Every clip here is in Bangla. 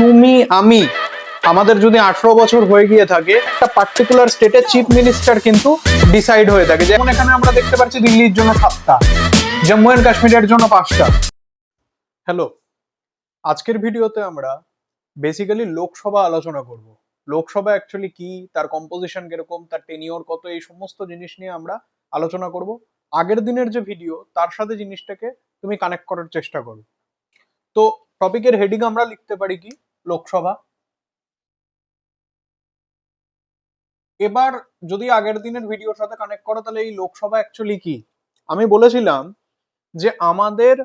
তুমি আমি আমাদের যদি 18 বছর হয়ে গিয়ে থাকে, একটা পার্টিকুলার স্টেটের চিফ মিনিস্টার কিন্তু ডিসাইড হয়ে থাকে। যেমন এখানে আমরা দেখতে পাচ্ছি দিল্লির জন্য 7টা, জম্মু এন্ড কাশ্মীরের জন্য 5টা। হ্যালো, আজকের ভিডিওতে আমরা বেসিক্যালি লোকসভা আলোচনা করব। লোকসভা অ্যাকচুয়ালি কি, তার কম্পোজিশন কিরকম, তার টেনিওর কত, এই সমস্ত জিনিস নিয়ে আমরা আলোচনা করব। আগের দিনের যে ভিডিও তার সাথে জিনিসটাকে তুমি কানেক্ট করার চেষ্টা করো। তো টপিকের হেডিং আমরা লিখতে পারি কি, লোকসভা। এবার যদি আগের দিনের ভিডিওর সাথে কানেক্ট করো, তাহলে এই লোকসভা অ্যাকচুয়ালি কি। আমি বলেছিলাম যে আমাদের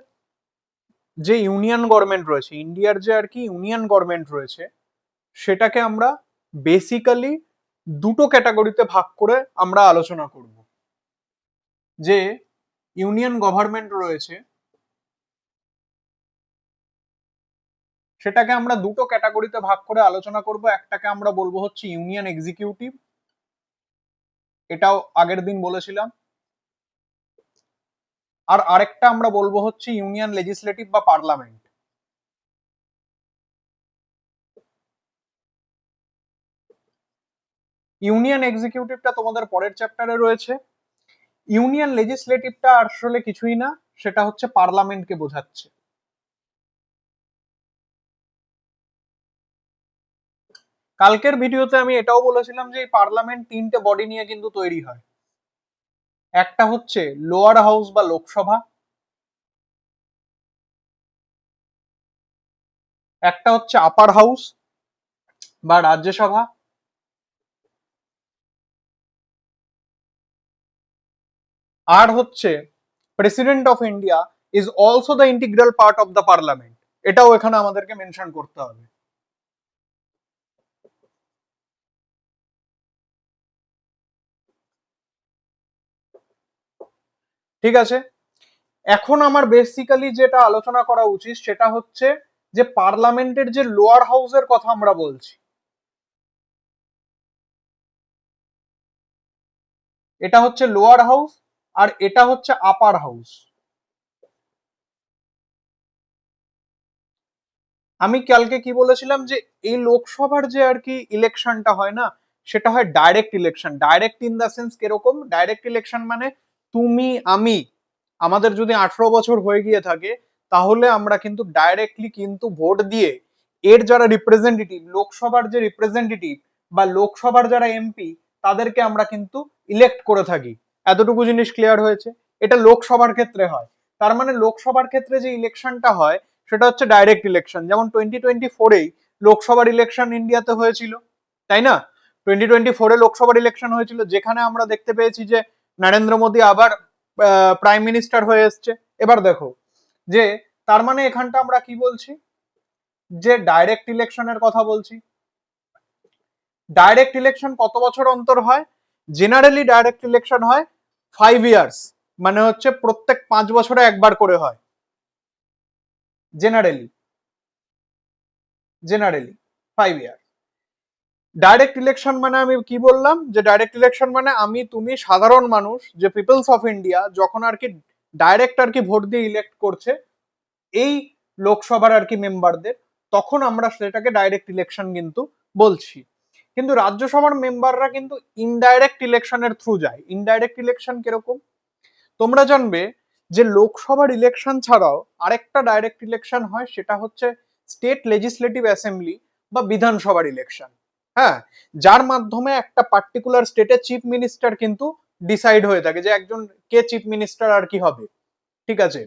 যে ইউনিয়ন গভর্নমেন্ট রয়েছে, ইন্ডিয়ার যে আর কি ইউনিয়ন গভর্নমেন্ট রয়েছে, সেটাকে আমরা বেসিক্যালি দুটো ক্যাটাগরিতে ভাগ করে আমরা আলোচনা করব। যে ইউনিয়ন গভর্নমেন্ট রয়েছে সেটাকে আমরা দুটো ক্যাটাগরিতে ভাগ করে আলোচনা করব। একটাকে আমরা বলবো হচ্ছে ইউনিয়ন এক্সিকিউটিভ, এটাও আগের দিন বলেছিলাম। আর আরেকটা আমরা বলবো হচ্ছে ইউনিয়ন লেজিসলেটিভ বা পার্লামেন্ট। ইউনিয়ন এক্সিকিউটিভটা তোমাদের পরের চ্যাপ্টারে রয়েছে। ইউনিয়ন লেজিসলেটিভটা আসলে কিছুই না, সেটা হচ্ছে পার্লামেন্টকে বোঝাচ্ছে। কালকের ভিডিওতে আমি এটাও বলেছিলাম যে এই পার্লামেন্ট তিনটে বডি নিয়ে কিন্তু তৈরি হয়। একটা হচ্ছে লোয়ার হাউস বা লোকসভা, একটা হচ্ছে আপার হাউস বা রাজ্যসভা, আর হচ্ছে president of India is also the integral part of the parliament. এটাও এখানে আমাদেরকে মেনশন করতে হবে। ঠিক আছে, এখন আমার বেসিক্যালি যেটা আলোচনা করা উচিত সেটা হচ্ছে যে পার্লামেন্টের যে লোয়ার হাউসের কথা আমরা বলছি, এটা হচ্ছে লোয়ার হাউস আর এটা হচ্ছে আপার হাউস। আমি কালকে কি বলেছিলাম যে এই লোকসভার যে আর কি ইলেকশনটা হয় না, সেটা হয় direct election. Direct in the sense কিরকম, ডাইরেক্ট ইলেকশন মানে তুমি আমি আমাদের যদি 18 বছর হয়ে গিয়ে থাকে, তাহলে আমরা কিন্তু ডাইরেক্টলি কিন্তু ভোট দিয়ে এর যারা রিপ্রেজেন্টেটিভ, লোকসভার যে রিপ্রেজেন্টেটিভ বা লোকসভার যারা এমপি, তাদেরকে আমরা কিন্তু ইলেক্ট করে থাকি। এতটুকু জিনিস ক্লিয়ার হয়েছে। এটা লোকসভার ক্ষেত্রে হয়। তার মানে লোকসভার ক্ষেত্রে যে ইলেকশনটা হয় সেটা হচ্ছে ডাইরেক্ট ইলেকশন। যেমন 2024-এই লোকসভার ইলেকশন ইন্ডিয়াতে হয়েছিল, তাই না? 2024-এ লোকসভার ইলেকশন হয়েছিল, যেখানে আমরা দেখতে পেয়েছি যে নরেন্দ্র মোদী আবার প্রাইম মিনিস্টার হয়ে এসছে। এবার দেখো যে তার মানে এখানটা আমরা কি বলছি, যে ডাইরেক্ট ইলেকশনের কথা বলছি। ডাইরেক্ট ইলেকশন কত বছর অন্তর হয়? জেনারেলি ডাইরেক্ট ইলেকশন হয় 5 ইয়ার্স, মানে হচ্ছে প্রত্যেক 5 বছরে একবার করে হয়। জেনারেলি জেনারেলি 5 ইয়ার। ডাইরেক্ট ইলেকশন মানে আমি কি বললাম, যে ডাইরেক্ট ইলেকশন মানে আমি তুমি সাধারণ মানুষ, যে পিপলস অফ ইন্ডিয়া যখন আর কি ডাইরেক্ট আর কি ভোট দিয়ে ইলেক্ট করছে এই লোকসভার আর কি মেম্বারদের, তখন আমরা সেটাকে ডাইরেক্ট ইলেকশন কিন্তু বলছি। কিন্তু রাজ্যসভার মেম্বাররা কিন্তু ইনডাইরেক্ট ইলেকশনের থ্রু যায়। ইনডাইরেক্ট ইলেকশন কিরকম তোমরা জানবে, যে লোকসভার ইলেকশন ছাড়াও আরেকটা ডাইরেক্ট ইলেকশন হয়, সেটা হচ্ছে স্টেট লেজিসলেটিভ অ্যাসেম্বলি বা বিধানসভার ইলেকশন। হ্যাঁ, যার মাধ্যমে একটা পার্টিকুলার স্টেটের চিফ মিনিস্টার কিন্তু ডিসাইড হয়ে থাকে যে একজন কে চিফ মিনিস্টার আর কি হবে। ঠিক আছে,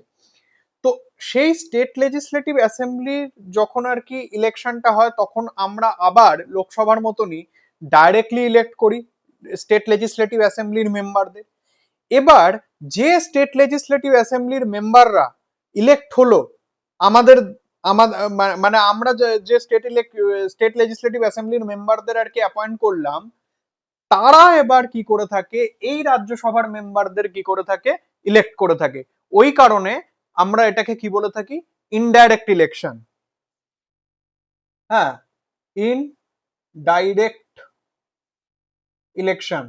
তো সেই স্টেট লেজিসলেটিভ অ্যাসেম্বলির যখন আর কি ইলেকশনটা হয়, তখন আমরা আবার লোকসভার মতনই ডাইরেক্টলি ইলেক্ট করি স্টেট লেজিসলেটিভ অ্যাসেম্বলির মেম্বারদের। এবার যে স্টেট লেজিসলেটিভ অ্যাসেম্বলির মেম্বাররা ইলেক্ট হলো আমাদের আমাদের মানে আমরা যে স্টেট লেজিসলেটিভ অ্যাসেম্বলির মেম্বারদের আর কি অ্যাপয়েন্ট করলাম, তারা এবার কি করে থাকে, এই রাজ্যসভার মেম্বারদের কি করে থাকে, ইলেক্ট করে থাকে। ওই কারণে আমরা এটাকে কি বলে থাকি, ইনডাইরেক্ট ইলেকশন। হ্যাঁ, ইন ডাইরেক্ট ইলেকশন।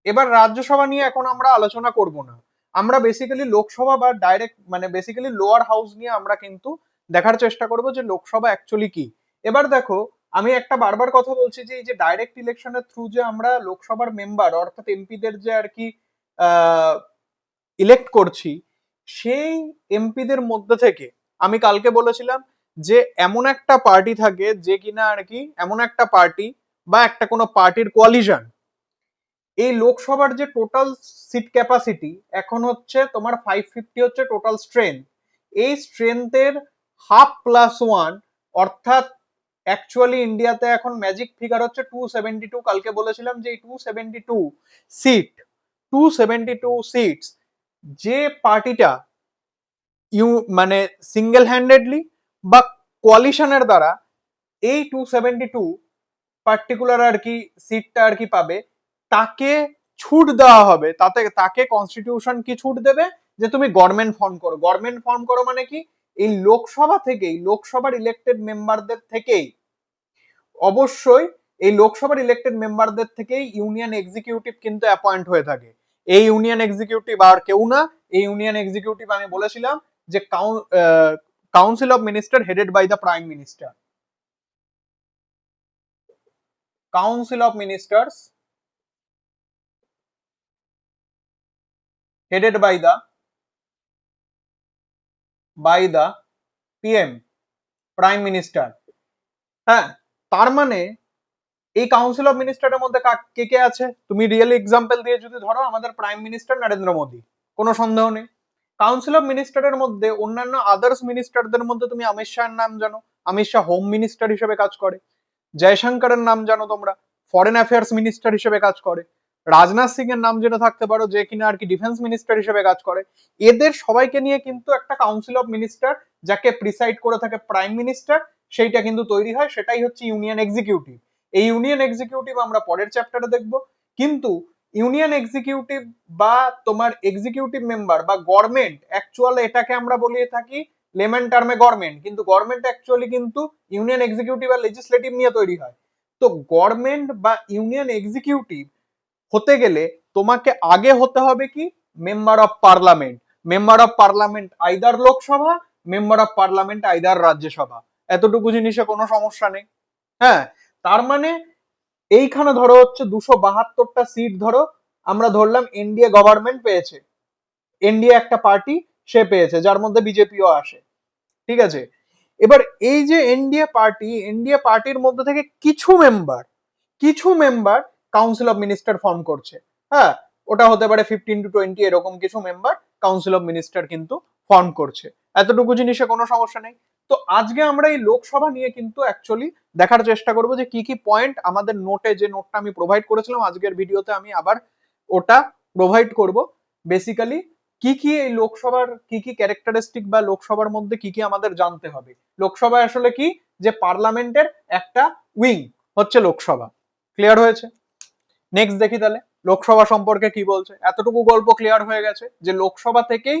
এবার রাজ্যসভা নিয়ে এখন আমরা আলোচনা করব না। আমরা বেসিক্যালি লোকসভা বা ডাইরেক্ট মানে বেসিক্যালি লোয়ার হাউস নিয়ে আমরা কিন্তু দেখার চেষ্টা করব যে লোকসভা অ্যাকচুয়ালি কি। এবার দেখো, আমি একটা বারবার কথা বলছি যে এই যে ডাইরেক্ট ইলেকশনের থ্রু যে আমরা লোকসভার মেম্বার অর্থাৎ এমপিদের যে আর কি ইলেক্ট করছি, সেই এমপিদের মধ্যে থেকে আমি কালকে বলেছিলাম যে এমন একটা পার্টি থাকে যে কিনা আর কি এমন একটা পার্টি বা একটা কোনো পার্টির কোয়ালিশন, এই লোকসভার যে টোটাল সিট ক্যাপাসিটি এখন হচ্ছে তোমার 550 হচ্ছে টোটাল স্ট্রেংথ, এই স্ট্রেংথের হাফ প্লাস ওয়ান, অর্থাৎ অ্যাকচুয়ালি ইন্ডিয়াতে এখন ম্যাজিক ফিগার হচ্ছে 272। কালকে বলেছিলাম যে এই 272 সিট, 272 সিটস যে পার্টিটা মানে সিঙ্গেল হ্যান্ডেডলি বা কোয়ালিশনের দ্বারা এই 272 পার্টিকুলার আর কি সিটটা আর কি পাবে, তাকে ছুট দেওয়া হবে, তাকে কনস্টিটিউশন কি ছুট দেবে যে তুমি গভর্নমেন্ট ফর্ম করো। গভর্নমেন্ট ফর্ম করো মানে কি, এই লোকসভা থেকেই, লোকসভার ইলেক্টেড মেম্বারদের থেকেই, অবশ্যই এই লোকসভার ইলেক্টেড মেম্বারদের থেকেই ইউনিয়ন এক্সিকিউটিভ কিন্তু অ্যাপয়েন্ট হয়ে থাকে। এই ইউনিয়ন এক্সিকিউটিভ আর কেউ না, এই ইউনিয়ন এক্সিকিউটিভ আমি বলেছিলাম যে council of minister headed by the prime minister. Council of ministers headed by the PM, prime minister. হ্যাঁ, তার মানে এই কাউন্সিল অফ মিনিস্টারের মধ্যে কে কে আছে, তুমি রিয়েল এক্সাম্পল দিয়ে যদি ধরো, আমাদের প্রাইম মিনিস্টার নরেন্দ্র মোদী, কোনো সন্দেহ নেই। কাউন্সিল অফ মিনিস্টারের মধ্যে অন্যান্য আদার্স মিনিস্টারদের মধ্যে তুমি অমিত শাহের নাম জানো, অমিত শাহ হোম মিনিস্টার হিসেবে কাজ করে। জয়শঙ্করের নাম জানো তোমরা, ফরেন অ্যাফেয়ার্স মিনিস্টার হিসেবে কাজ করে। রাজনাথ সিং এর নাম জেনে থাকতে পারো, যে কিনা আর কি ডিফেন্স মিনিস্টার হিসেবে কাজ করে। এদের সবাইকে নিয়ে কিন্তু একটা কাউন্সিল অফ মিনিস্টার, যাকে প্রিসাইড করে থাকে প্রাইম মিনিস্টার, সেইটা কিন্তু তৈরি হয়, সেটাই হচ্ছে ইউনিয়ন এক্সিকিউটিভ। এই ইউনিয়ন এক্সিকিউটিভ আমরা পরের চ্যাপ্টারে দেখব। কিন্তু ইউনিয়ন এক্সিকিউটিভ বা তোমার এক্সিকিউটিভ মেম্বার বা গভর্নমেন্ট, অ্যাকচুয়াল এটাকে আমরা বলিয়ে থাকি লেমন টার্মে গভর্নমেন্ট, কিন্তু গভর্নমেন্ট অ্যাকচুয়ালি কিন্তু ইউনিয়ন এক্সিকিউটিভ আর লেজিসলেটিভ নিয়ে তৈরি হয়। তো গভর্নমেন্ট বা ইউনিয়ন এক্সিকিউটিভ হতে গেলে তোমাকে আগে হতে হবে কি, member of parliament. Member of parliament either Lok Sabha, member of parliament either Rajya Sabha. এতটুকু জিনিসে কোনো সমস্যা নেই। হ্যাঁ, তার মানে এইখানে ধরো হচ্ছে 272টা সিট ধরো, আমরা ধরলাম এনডিএ গভর্নমেন্ট পেয়েছে, এনডিএ একটা পার্টি সে পেয়েছে, যার মধ্যে বিজেপিও আসে, ঠিক আছে। এবার এই যে এনডিএ পার্টির মধ্যে থেকে কিছু member council of minister form করছে। হ্যাঁ, ওটা হতে পারে 15 to 20, এরকম কিছু মেম্বার কাউন্সিল অফ মিনিস্টার কিন্তু ফর্ম করছে। এতটুকু জিনিসে কোনো সমস্যা নেই। তো আজকে আমরা এই লোকসভা নিয়ে কিন্তু অ্যাকচুয়ালি দেখার চেষ্টা করব যে কি কি পয়েন্ট আমাদের নোটে, যে নোটটা আমি প্রোভাইড করেছিলাম আজকের ভিডিওতে, আমি আবার ওটা প্রোভাইড করব। বেসিক্যালি কি কি এই লোকসভার কি কি ক্যারেক্টারিস্টিক বা লোকসভার মধ্যে কি কি আমাদের জানতে হবে। লোকসভা আসলে কি, যে পার্লামেন্টের একটা উইং হচ্ছে লোকসভা। ক্লিয়ার হয়েছে? নেক্সট দেখি তাহলে লোকসভা সম্পর্কে কি বলছে। এতটুকু গল্প ক্লিয়ার হয়ে গেছে যে লোকসভা থেকেই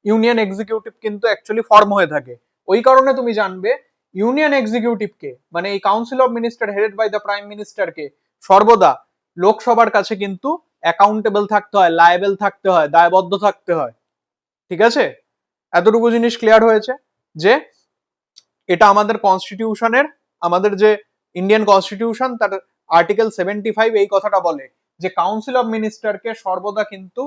ইউনিয়ন এক্সিকিউটিভ কিন্তু অ্যাকচুয়ালি ফর্ম হয়ে থাকে। ওই কারণে তুমি জানবে ইউনিয়ন এক্সিকিউটিভকে, মানে এই council of minister headed by the prime মিনিস্টারকে সর্বদা লোকসভার কাছে কিন্তু অ্যাকাউন্টেবল থাকতে হয়, লায়েবল থাকতে হয়, দায়বদ্ধ থাকতে হয়। ঠিক আছে? এতটুকু জিনিস ক্লিয়ার হয়েছে যে এটা আমাদের কনস্টিটিউশনের, আমাদের যে ইন্ডিয়ান কনস্টিটিউশন তার আর্টিকেল 75 এই কথাটা বলে যে কাউন্সিল অফ মিনিস্টারকে সর্বদা কিন্তু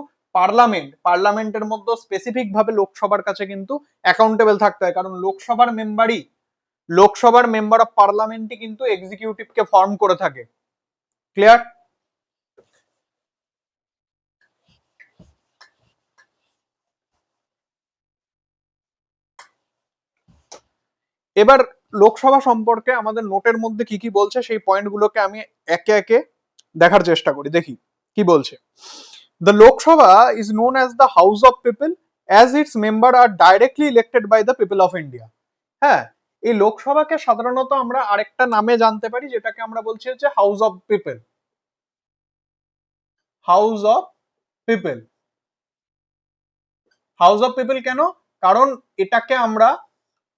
পার্লামেন্টের মধ্যে স্পেসিফিক ভাবে লোকসভার কাছে কিন্তু অ্যাকাউন্টেবল থাকতে হয়, কারণ লোকসভার মেম্বার অফ পার্লামেন্টই কিন্তু এক্সিকিউটিভকে ফর্ম করে থাকে। ক্লিয়ার? এবার লোকসভা সম্পর্কে আমাদের নোটের মধ্যে কি কি বলছে সেই পয়েন্টগুলোকে আমি একে একে দেখার চেষ্টা করি, দেখি কি বলছে। The Lok Sabha is known as the House of People as its members are directly elected by the people of India. হ্যাঁ, এই লোকসভাকে সাধারণত আমরা আরেকটা নামে জানতে পারি, যেটাকে আমরা বলছি হচ্ছে house of people. House of people, house of people কেন? কারণ এটাকে আমরা,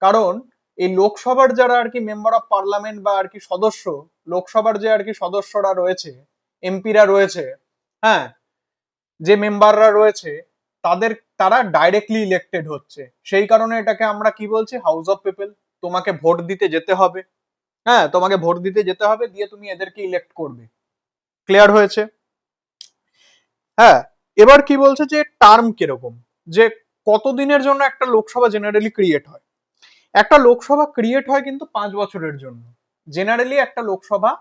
কারণ এই লোকসভার যারা আর কি মেম্বার অফ পার্লামেন্ট বা আর কি সদস্য, লোকসভার যে আর কি সদস্যরা রয়েছে, এমপিরা রয়েছে, হ্যাঁ, যে মেম্বাররা রয়েছে, তাদের তারা ডাইরেক্টলি ইলেক্টেড হচ্ছে, সেই কারণে এটাকে আমরা কি বলছি, হাউস অফ পিপল। তোমাকে ভোট দিতে যেতে হবে, হ্যাঁ তোমাকে ভোট দিতে যেতে হবে, দিয়ে তুমি এদেরকে ইলেক্ট করবে। ক্লিয়ার হয়েছে? হ্যাঁ, এবার কি বলছে যে টার্ম কিরকম, যে কতদিনের জন্য একটা লোকসভা জেনারেলি ক্রিয়েট হয়। একটা লোকসভা ক্রিয়েট হয় কিন্তু 5 বছরের জন্য। জেনারেলি একটা লোকসভা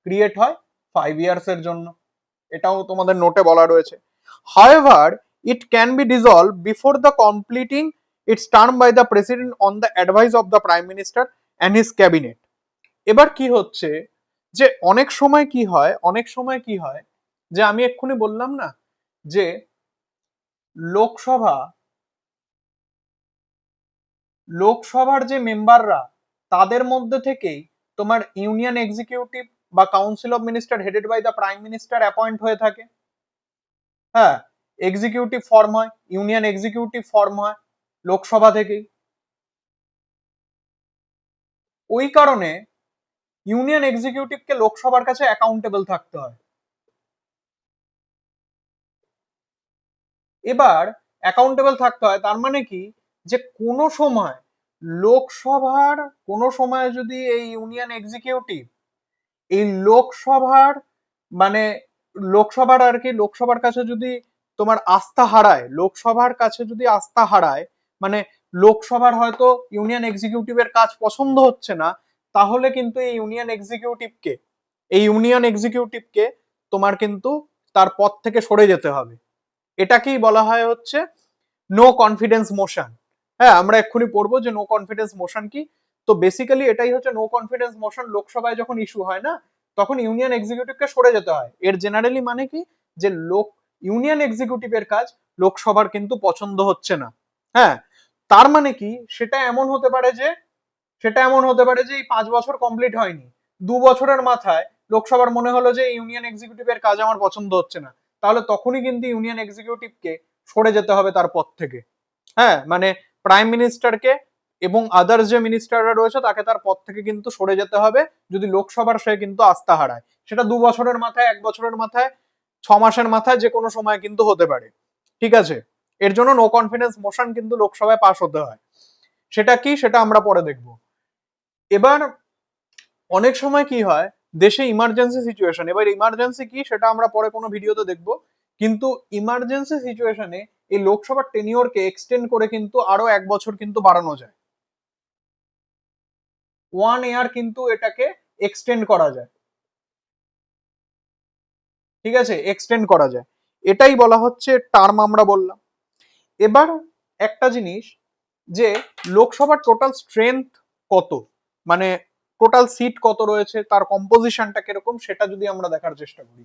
ক্রিয়েট হয় 5 ইয়ার্স এর জন্য, এটাও তোমাদের নোটে বলা রয়েছে। However, it can be dissolved before the completing its term by the president on the advice of the prime minister and his cabinet. এবার কি হচ্ছে যে অনেক সময় কি হয়, অনেক সময় কি হয় যে আমি এক্ষুনি বললাম না যে লোকসভা, লোকসভার যে মেম্বাররা তাদের মধ্যে থেকেই তোমার ইউনিয়ন এক্সিকিউটিভ বা council of minister headed by the prime minister appoint হয়ে থাকে। হ্যাঁ, এক্সিকিউটিভ ফর্ম হয়, ইউনিয়ন এক্সিকিউটিভ ফর্ম হয় লোকসভা থেকেই। ওই কারণে ইউনিয়ন এক্সিকিউটিভকে লোকসভার কাছে অ্যাকাউন্টেবল থাকতে হয়। এবার অ্যাকাউন্টেবল থাকতে হয় তার মানে কি, যে কোনো সময় লোকসভার, কোনো সময় যদি এই ইউনিয়ন এক্সিকিউটিভ এই লোকসভার মানে লোকসভার আর কি, লোকসভার কাছে যদি তোমার আস্থা হারায়, লোকসভার কাছে যদি আস্থা হারায়, মানে লোকসভার হয়তো ইউনিয়ন এক্সিকিউটিভের কাজ পছন্দ হচ্ছে না, তাহলে কিন্তু এই ইউনিয়ন এক্সিকিউটিভকে তোমার কিন্তু তার পদ থেকে সরে যেতে হবে। এটাকেই বলা হয় হচ্ছে নো কনফিডেন্স মোশন। হ্যাঁ, আমরা এক্ষুনি পড়বো যে নো কনফিডেন্স মোশন কি। তো বেসিক্যালি এটাই হচ্ছে নো কনফিডেন্স মোশন। লোকসভায় যখন ইস্যু হয় না, তখন ইউনিয়ন এক্সিকিউটিভকে সরে যেতে হয়। এর জেনারেলি মানে কি, যে ইউনিয়ন এক্সিকিউটিভের কাজ লোকসভার কিন্তু পছন্দ হচ্ছে না। হ্যাঁ, তার মানে কি, সেটা এমন হতে পারে যে এই 5 বছর কমপ্লিট হয়নি, 2 বছরের মাথায় লোকসভার মনে হলো যে ইউনিয়ন এক্সিকিউটিভের কাজ আমার পছন্দ হচ্ছে না, তাহলে তখনই কিন্তু ইউনিয়ন এক্সিকিউটিভকে সরে যেতে হবে তার পদ থেকে। হ্যাঁ, মানে প্রাইম মিনিস্টারকে এবং আদার্স যে মিনিস্টাররা রয়েছে তাকে তার পদ থেকে কিন্তু সরে যেতে হবে, যদি লোকসভার সে কিন্তু আস্থা হারায়। সেটা 2 বছরের মাথায়, 1 বছরের মাথায়, 6 মাসের মাথায়, যে কোনো সময় কিন্তু হতে পারে। ঠিক আছে, এর জন্য নো কনফিডেন্স মোশন কিন্তু লোকসভায় পাস হতে হয়। সেটা কি, সেটা আমরা পরে দেখব। এবার অনেক সময় কি হয়, দেশে ইমার্জেন্সি সিচুয়েশন, এবার ইমার্জেন্সি কি সেটা আমরা পরে কোনো ভিডিওতে দেখব, কিন্তু ইমার্জেন্সি সিচুয়েশনে এই লোকসভার টেনিওরকে এক্সটেন্ড করে কিন্তু আরো 1 বছর কিন্তু বাড়ানো যায়। 1 ইয়ার কিন্তু এটাকে এক্সটেন্ড করা যায়। ঠিক আছে, এক্সটেন্ড করা যায়, এটাই বলা হচ্ছে টার্ম, আমরা বললাম। এবার একটা জিনিস, যে লোকসভার টোটাল স্ট্রেংথ কত, মানে টোটাল সিট কত রয়েছে, তার কম্পোজিশনটা কিরকম, সেটা যদি আমরা দেখার চেষ্টা করি,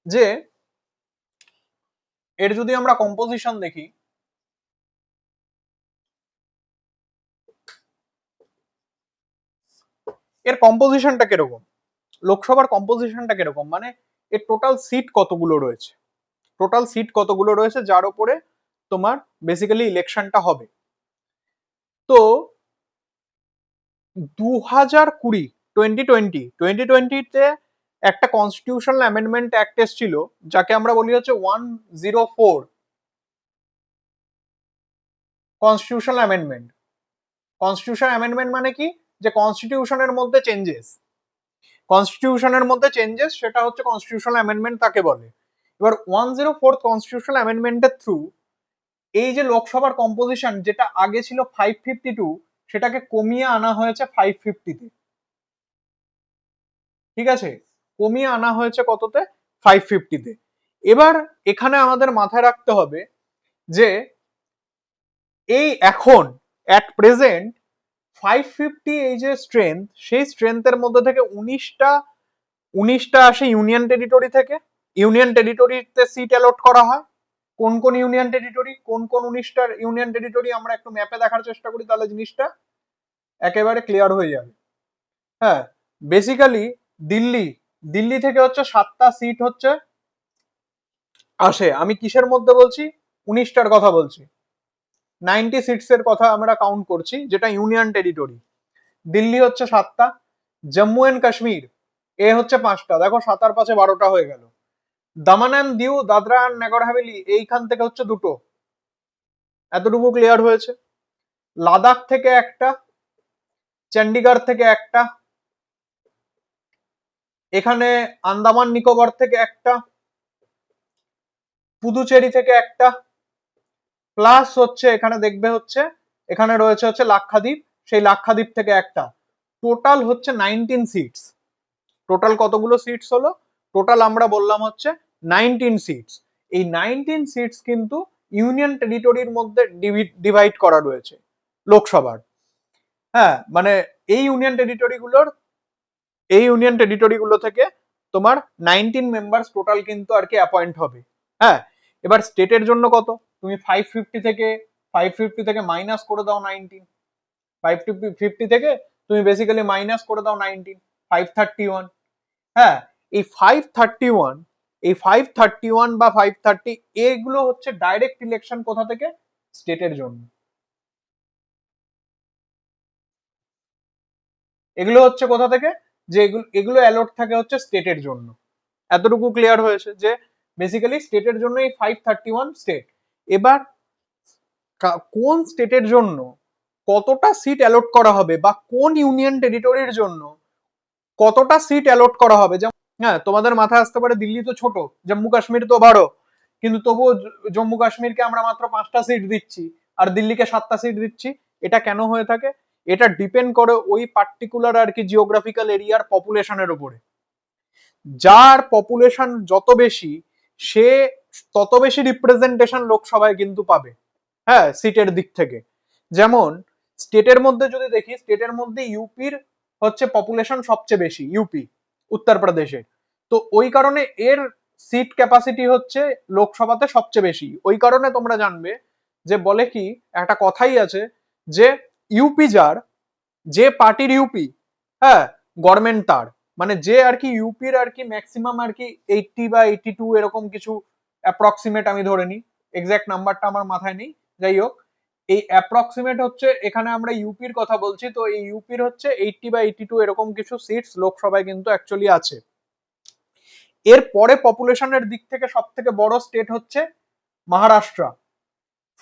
যে এর যদি আমরা কম্পোজিশন দেখি, এর কম্পোজিশনটা কিরকম, লোকসভার কম্পোজিশনটা কিরকম, মানে এর টোটাল সিট কতগুলো রয়েছে, টোটাল সিট কতগুলো রয়েছে যার উপরে তোমার বেসিক্যালি ইলেকশনটা হবে। তো 2020 2020 একটা কনস্টিটিউশনাল অ্যামেন্ডমেন্ট অ্যাক্ট এসেছিল, যাকে আমরা বলি হচ্ছে 104 কনস্টিটিউশনাল অ্যামেন্ডমেন্ট। কনস্টিটিউশন অ্যামেন্ডমেন্ট মানে কি, যে কনস্টিটিউশনের মধ্যে চেঞ্জেস, কনস্টিটিউশনের মধ্যে চেঞ্জেস, সেটা হচ্ছে কনস্টিটিউশনাল অ্যামেন্ডমেন্ট তাকে বলে। এবার 104 কনস্টিটিউশনাল অ্যামেন্ডমেন্টের থ্রু এই যে লোকসভার কম্পোজিশন, যেটা আগে ছিল 552, সেটাকে কমিয়ে আনা হয়েছে 550-তে। ঠিক আছে, কমিয়ে আনা হয়েছে কততে, 550-তে। এবার এখানে আমাদের মাথায় রাখতে হবে যে এই এখন অ্যাট প্রেজেন্ট 550 এই যে স্ট্রেংথ, সেই স্ট্রেংথের মধ্যে থেকে 19টা আসে ইউনিয়ন টেরিটরি থেকে। ইউনিয়ন টেরিটরিতে সিট অ্যালট করা হয়। কোন কোন ইউনিয়ন টেরিটরি, কোন কোন 19টা ইউনিয়ন টেরিটরি, আমরা একটু ম্যাপে দেখার চেষ্টা করি, তাহলে জিনিসটা একেবারে ক্লিয়ার হয়ে যাবে। হ্যাঁ, বেসিক্যালি দিল্লি, দিল্লি থেকে হচ্ছে 7টা সিট হচ্ছে আসে। আমি কিসের মধ্যে বলছি, 19টার কথা বলছি, 90 সিটস এর কথা আমরা কাউন্ট করছি, যেটা ইউনিয়ন টেরিটরি। দিল্লি হচ্ছে 7টা, জম্মু এন্ড কাশ্মীর এ হচ্ছে 5টা, দেখো 7 আর 5-এ 12টা হয়ে গেল। দামান and Diu, Dadra and Nagar Haveli এইখান থেকে হচ্ছে দুটো, এতটুকু ক্লিয়ার হয়েছে। লাদাখ থেকে একটা, চণ্ডীগড় থেকে একটা, এখানে আন্দামান নিকোবর থেকে একটা, পুদুচেরি থেকে একটা, প্লাস হচ্ছে এখানে দেখবে হচ্ছে এখানে রয়েছে হচ্ছে লাক্ষাদ্বীপ, সেই লাক্ষাদ্বীপ থেকে একটা। টোটাল হচ্ছে 19 সিটস। টোটাল কতগুলো সিটস হলো? টোটাল আমরা বললাম হচ্ছে 19 সিটস। এই 19 সিটস কিন্তু ইউনিয়ন টেরিটরির মধ্যে ডিভাইড করা রয়েছে লোকসভার। হ্যাঁ, মানে এই ইউনিয়ন টেরিটরি গুলো থেকে তোমার 19 মেম্বার্স টোটাল কিন্তু আর কি অ্যাপয়েন্ট হবে। হ্যাঁ, এবার স্টেটের জন্য কত? তুমি 550 থেকে মাইনাস করে দাও 19। 550 থেকে তুমি বেসিক্যালি মাইনাস করে দাও 19, 531। হ্যাঁ, এই 531, এই 531 বা 530 এগুলো হচ্ছে ডাইরেক্ট ইলেকশন কোথা থেকে? স্টেটের জন্য। এগুলো হচ্ছে কোথা থেকে? যে এগুলো এগুলো অ্যালট থাকে হচ্ছে স্টেটের জন্য। এতটুকু ক্লিয়ার হয়েছে যে বেসিক্যালি স্টেটের জন্য এই 531 স্টেট। এবার কোন স্টেটের জন্য কতটা সিট অ্যালট করা হবে বা কোন ইউনিয়ন টেরিটরির জন্য কতটা সিট অ্যালট করা হবে, যেমন হ্যাঁ তোমাদের মাথায় আসতে পারে দিল্লি তো ছোট, জম্মু কাশ্মীর তো বড়, কিন্তু তবুও জম্মু কাশ্মীরকে আমরা মাত্র 5টা সিট দিচ্ছি আর দিল্লিকে 7টা সিট দিচ্ছি। এটা কেন হয়ে থাকে? এটা ডিপেন্ড করে ওই পার্টিকুলার আর কি জিওগ্রাফিক্যাল এরিয়ার পপুলেশনের উপরে। যার পপুলেশন যত বেশি, সে তত বেশি রিপ্রেজেন্টেশন লোকসভায় কিন্তু পাবে। হ্যাঁ, সিটের দিক থেকে। যেমন স্টেটের মধ্যে যদি দেখি, স্টেটের মধ্যে ইউপির হচ্ছে পপুলেশন সবচেয়ে বেশি, ইউপি, উত্তরপ্রদেশের। তো ওই কারণে এর সিট ক্যাপাসিটি হচ্ছে লোকসভাতে সবচেয়ে বেশি। ওই কারণে তোমরা জানবে যে বলে কি, একটা কথাই আছে যে ইউপি যার, যে পার্টির ইউপি, হ্যাঁ, গভর্নমেন্ট তার। মানে যে আর কি ইউপির আর কি ম্যাক্সিমাম আর কি 80 বা 82 এরকম কিছু অ্যাপ্রক্সিমেট আমি ধরে নিই, এক্সাক্ট নাম্বারটা আমার মাথায় নেই, যাই হোক এই অ্যাপ্রক্সিমেট হচ্ছে এখানে আমরা ইউপির কথা বলছি, তো এই ইউপির হচ্ছে 80 বা 82 এরকম কিছু সিটস লোকসভায় কিন্তু অ্যাকচুয়ালি আছে। এর পরে পপুলেশনের দিক থেকে সব থেকে বড় স্টেট হচ্ছে মহারাষ্ট্র,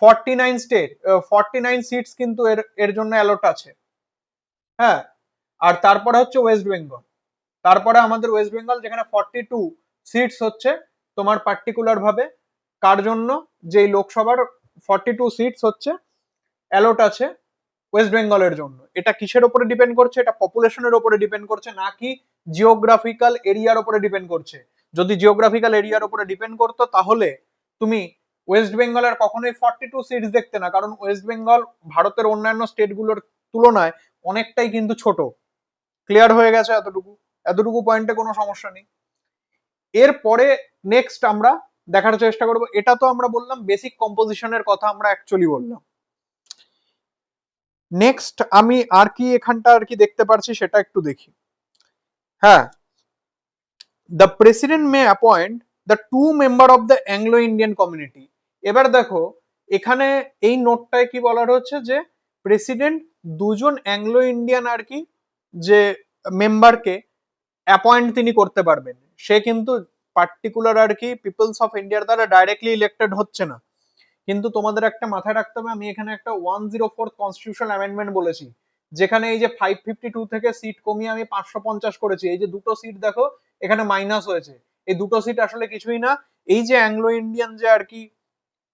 49 সিটস কিন্তু এর এর জন্য অ্যালট আছে। হ্যাঁ, আর তারপরে হচ্ছে ওয়েস্ট বেঙ্গল, তারপরে আমাদের ওয়েস্ট বেঙ্গল যেখানে 42 সিটস হচ্ছে তোমার পার্টিকুলার ভাবে কার জন্য, যে লোকসভার 42 সিটস হচ্ছে অ্যালট আছে ওয়েস্ট বেঙ্গলের জন্য। এটা কিসের উপরে ডিপেন্ড করছে? এটা পপুলেশনের উপরে ডিপেন্ড করছে, নাকি জিওগ্রাফিক্যাল এরিয়ার উপরে ডিপেন্ড করছে। যদি জিওগ্রাফিক্যাল এরিয়ার উপরে ডিপেন্ড করতো তাহলে তুমি ওয়েস্ট বেঙ্গলের কখনোই 42 সিটস দেখতে না, কারণ ওয়েস্ট বেঙ্গল ভারতের অন্যান্য স্টেটগুলোর তুলনায় অনেকটাই কিন্তু ছোট। ক্লিয়ার হয়ে গেছে এতটুকু? এতটুকু পয়েন্টে কোনো সমস্যা নেই। এরপরে নেক্সট আমরা দেখার চেষ্টা করব, এটা তো আমরা বললাম বেসিক কম্পোজিশনের কথা আমরা অ্যাকচুয়ালি বললাম। নেক্সট আমি আর কি এখানটা আর কি দেখতে পারছি সেটা একটু দেখি। হ্যাঁ, the president May appoint the 2 member of the Anglo Indian community. এবার দেখো এখানে এই নোটটায় কি বলার হচ্ছে যে প্রেসিডেন্ট দুজন অ্যাংলো ইন্ডিয়ান আর কি যে মেম্বারকে অ্যাপয়েন্ট তিনি করতে পারবেন। সে কিন্তু পার্টিকুলার আর কি পিপলস অফ ইন্ডিয়ার দ্বারা ডাইরেক্টলি ইলেক্টেড হচ্ছে না। কিন্তু তোমাদের একটা মাথায় রাখতে হবে, আমি এখানে একটা 104 কনস্টিটিউশন অ্যামেন্ডমেন্ট বলেছি, যেখানে এই যে 552 থেকে সিট কমিয়ে আমি 550 করেছি। এই যে দুটো সিট দেখো এখানে মাইনাস হয়েছে, এই দুটো সিট আসলে কিছুই না। এই যে অ্যাংলো ইন্ডিয়ান যে আর কি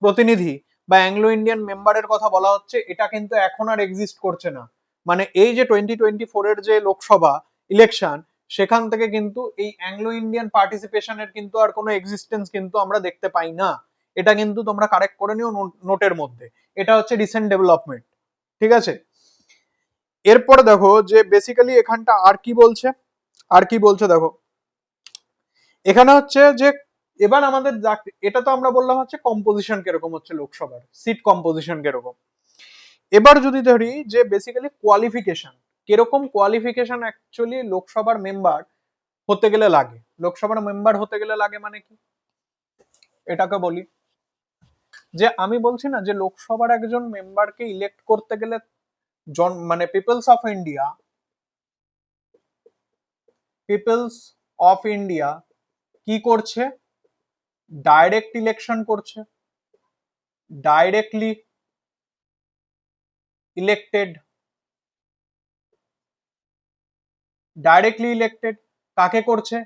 প্রতিনিধি বা অ্যাংলো ইন্ডিয়ান মেম্বারের কথা বলা হচ্ছে, এটা কিন্তু এখন আর এক্সিস্ট করছে না। মানে এই যে 2024 এর যে লোকসভা ইলেকশন, সেখান থেকে কিন্তু এই অ্যাংলো ইন্ডিয়ান পার্টিসিপেশনের কিন্তু আর কোনো এক্সিস্টেন্স কিন্তু আমরা দেখতে পাই না। এটা কিন্তু তোমরা কারেক্ট করে নিও নোটের মধ্যে। এটা হচ্ছে রিসেন্ট ডেভেলপমেন্ট, ঠিক আছে? এরপরে দেখো যে বেসিক্যালি এখানটা আর কি বলছে, আর কি বলছে দেখো এখানে হচ্ছে যে এবার আমাদের এটা তো আমরা বললাম হচ্ছে কম্পোজিশন কিরকম হচ্ছে লোকসভার, সিট কম্পোজিশন কিরকম। এবার যদি ধরি যে বেসিক্যালি কোয়ালিফিকেশন কিরকম, কোয়ালিফিকেশন অ্যাকচুয়ালি লোকসভার মেম্বার হতে গেলে লাগে। লোকসভার মেম্বার হতে গেলে লাগে মানে কি, এটাকে বলি যে আমি বলছি না যে লোকসভার একজন মেম্বারকে ইলেক্ট করতে গেলে মানে পিপলস অফ ইন্ডিয়া কি করছে, ডাইরেক্ট ইলেকশন করছে, ডাইরেক্টলি ইলেক্টেড, ডাইরেক্টলি ইলেক্টেড কাকে করছে?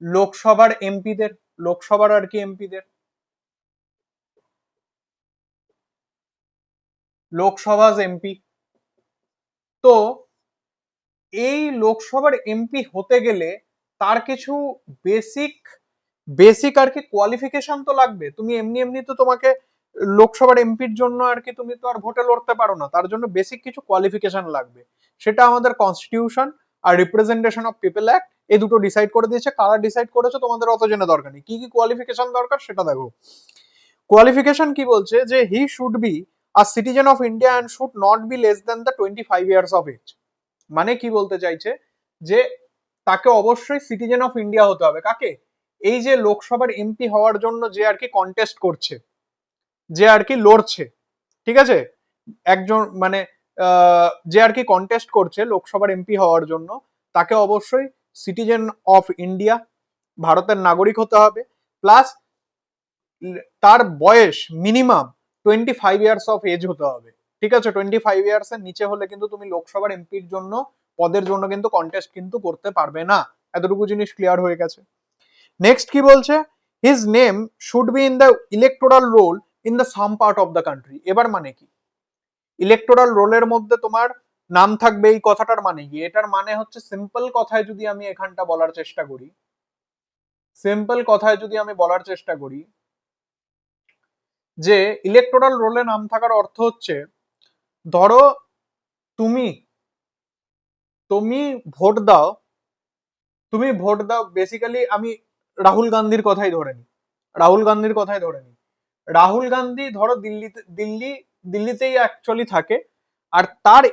লোকসভার এমপিদের, লোকসভার আর কি এমপিদের, লোকসভার এমপি। তো এই লোকসভার এমপি হতে গেলে তার কিছু বেসিক বেসিক আর কি কোয়ালিফিকেশন তো লাগবে। তুমি এমনি এমনি তো তোমাকে লোকসভার এমপির জন্য আর কি তুমি তো আর ভোটে লড়তে পারো না, তার জন্য বেসিক কিছু কোয়ালিফিকেশন লাগবে। সেটা আমাদের কনস্টিটিউশন আর রিপ্রেজেন্টেশন অফ পিপল অ্যাক্ট এই দুটো ডিসাইড করে দিয়েছে। কারা ডিসাইড করেছে তোমাদের অত জেনে দরকার নেই, কি কি কোয়ালিফিকেশন দরকার সেটা দেখো। কোয়ালিফিকেশন কি বলছে, যে he should be a citizen of India and should not be less than the 25 years of age. মানে কি বলতে চাইছে, যে তাকে অবশ্যই সিটিজেন অফ ইন্ডিয়া হতে হবে। কাকে? এই যে লোকসভার এমপি হওয়ার জন্য যে আর কি কন্টেস্ট করছে, যে আর কি লড়ছে, ঠিক আছে, একজন মানে যে আর কি কন্টেস্ট করছে লোকসভার এমপি হওয়ার জন্য, তাকে অবশ্যই সিটিজেন অফ ইন্ডিয়া, ভারতের নাগরিক হতে হবে। প্লাস তার বয়স মিনিমাম 25 ইয়ার্স অফ এজ হতে হবে। ঠিক আছে, 25 ইয়ার্স এর নিচে হলে কিন্তু তুমি লোকসভার এমপির জন্য পদের জন্য কিন্তু কন্টেস্ট কিন্তু করতে পারবে না। এতটুকু জিনিস ক্লিয়ার হয়ে গেছে। নেক্সট কি বলছে, his name should be in the electoral role in the some part of the country. এবার মানে কি, ইলেকটোরাল রোলের মধ্যে তোমার নাম থাকবে, এই কথাটার মানে কি? এটার মানে হচ্ছে, সিম্পল কথায় যদি আমি এখানটা বলার চেষ্টা করি, সিম্পল কথায় যদি আমি বলার চেষ্টা করি, যে ইলেকটোরাল রোলে নাম থাকার অর্থ হচ্ছে, ধরো তুমি তুমি ভোট দাও, তুমি ভোট দাও বেসিক্যালি, আমি রাহুল গান্ধীর কথাই ধরে নিই, রাহুল গান্ধীর কথাই ধরে নিই। রাহুল গান্ধী ধরো দিল্লিতেই অ্যাকচুয়ালি থাকে, আর তার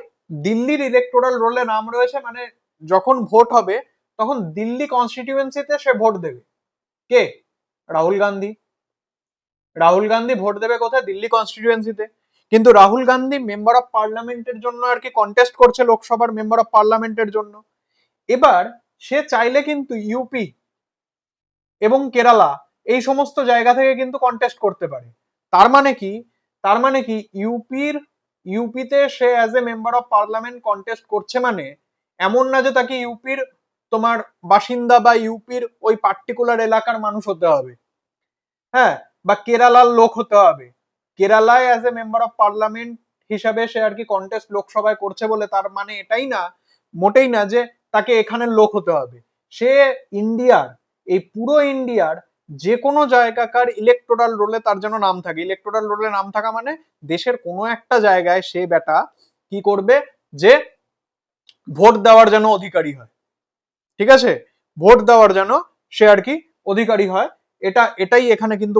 দিল্লির ইলেকটোরাল রোলে নাম রয়েছে, মানে যখন ভোট হবে তখন দিল্লি কনস্টিটিউয়েন্সিতে সে ভোট দেবে। কে? রাহুল গান্ধী। রাহুল গান্ধী ভোট দেবে কোথায়? দিল্লি কনস্টিটিউয়েন্সিতে। কিন্তু রাহুল গান্ধী মেম্বার অফ পার্লামেন্টের জন্য আর কি কন্টেস্ট করছে, লোকসভার মেম্বার অফ পার্লামেন্টের জন্য। এবার সে চাইলে কিন্তু ইউপি এবং কেরালা এই সমস্ত জায়গা থেকে কিন্তু কন্টেস্ট করতে পারে। তার মানে কি, তার মানে কি ইউপিতে সে as a member of parliament contest করছে, মানে এমন না যে তাকে ইউপির তোমার বাসিন্দা বা ইউপির ওই পার্টিকুলার এলাকার মানুষ হতে হবে, হ্যাঁ, বা কেরালার লোক হতে হবে। কেরালায় as a member of parliament হিসাবে সে আর কি কন্টেস্ট লোকসভায় করছে বলে তার মানে এটাই না, মোটেই না, যে তাকে এখানের লোক হতে হবে। সে ইন্ডিয়ার, এই পুরো ইন্ডিয়ার যে কোনো জায়গাকার ইলেকটোরাল রোলে তার যেন নাম থাকে। ইলেকটোরাল রোলে নাম থাকা মানে দেশের কোনো একটা জায়গায় সে বেটা কি করবে, যে ভোট দেওয়ার যেন অধিকারী হয়। ঠিক আছে, ভোট দেওয়ার যেন সে আর কি অধিকারী হয়। এটাই এখানে কিন্তু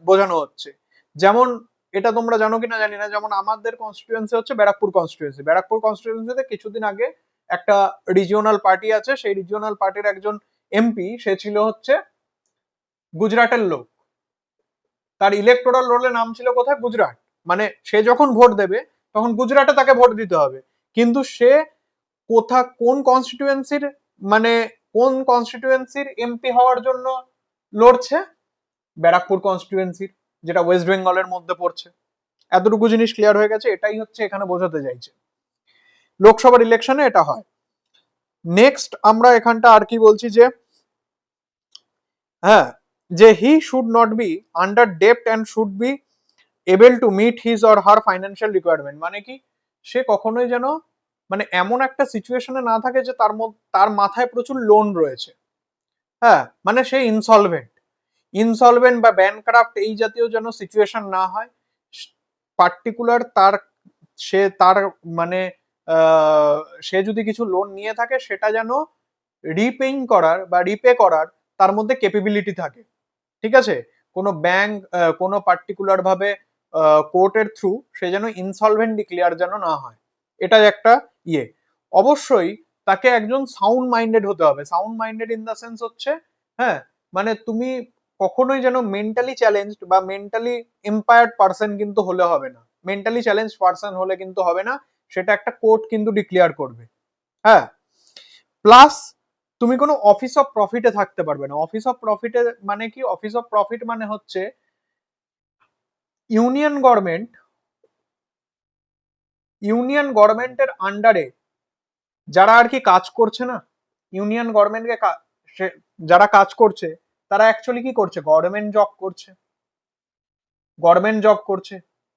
বোঝানো হচ্ছে। যেমন এটা তোমরা জানো কিনা জানি না, যেমন আমাদের কনস্টিটিউয়েন্সি হচ্ছে ব্যারাকপুর কনস্টিটিউয়েন্সি। ব্যারাকপুর কনস্টিটিউয়েন্সিতে কিছুদিন আগে একটা রিজিওনাল পার্টি আছে, সেই রিজিওনাল পার্টির একজন এমপি, সে ছিল হচ্ছে গুজরাটের লোক। তার ইলেকটোরাল রোলে নাম ছিল কোথায়? গুজরাট। মানে সে যখন ভোট দেবে তখন গুজরাটে তাকে ভোট দিতে হবে। কিন্তু সে কোন কনস্টিটিউয়েন্সির, মানে কোন কনস্টিটিউয়েন্সির এমপি হওয়ার জন্য লড়ছে? ব্যারাকপুর কনস্টিটিউয়েন্সির, যেটা ওয়েস্ট বেঙ্গলের মধ্যে পড়ছে। এতটুকু জিনিস ক্লিয়ার হয়ে গেছে, এটাই হচ্ছে এখানে বোঝাতে চাইছে। লোকসভার ইলেকশনে এটা হয়। নেক্সট আমরা এখানটা আর কি বলছি, যে হ্যাঁ, যে he should not be under ডেপ্ট and should be able to meet his or her financial requirement. মানে কি, সে কখনোই যেন মানে এমন একটা সিচুয়েশনে না থাকে যে তার মাথায় প্রচুর লোন রয়েছে, হ্যাঁ, মানে সে ইনসলভেন্ট বা ব্যানক্রাফট এই জাতীয় যেন সিচুয়েশন না হয়। পার্টিকুলার তার মানে সে যদি কিছু লোন নিয়ে থাকে সেটা যেন রিপেইং করার বা রিপে করার তার মধ্যে ক্যাপাবিলিটি থাকে। ঠিক আছে, কোনো ব্যাংক কোনো পার্টিকুলার ভাবে কোর্টের থ্রু সে যেন ইনসলভেন্ট ডিক্লেয়ার যেন না হয়। এটা একটা ইয়ে। অবশ্যই তাকে একজন সাউন্ড মাইন্ডেড হতে হবে। Sound minded in the sense হচ্ছে, হ্যাঁ, মানে তুমি কখনোই যেন মেন্টালি চ্যালেঞ্জড বা মেন্টালি এম্পায়ার্ড পার্সন কিন্তু হলে হবে না। মেন্টালি চ্যালেঞ্জ পার্সন হলে কিন্তু হবে না, সেটা একটা কোর্ট কিন্তু ডিক্লেয়ার করবে। হ্যাঁ, প্লাস তুমি কোনো অফিস অফ প্রফিটে থাকতে পারবে না। অফিস অফ প্রফিটে মানে কি? অফিস অফ প্রফিট মানে হচ্ছে ইউনিয়ন গভর্নমেন্ট, ইউনিয়ন গভর্নমেন্টের আন্ডারে যারা আর কি কাজ করছে না, ইউনিয়ন গভর্নমেন্টকে যারা কাজ করছে তারা অ্যাকচুয়ালি কি করছে? গভর্নমেন্ট জব করছে, গভর্নমেন্ট জব করছে।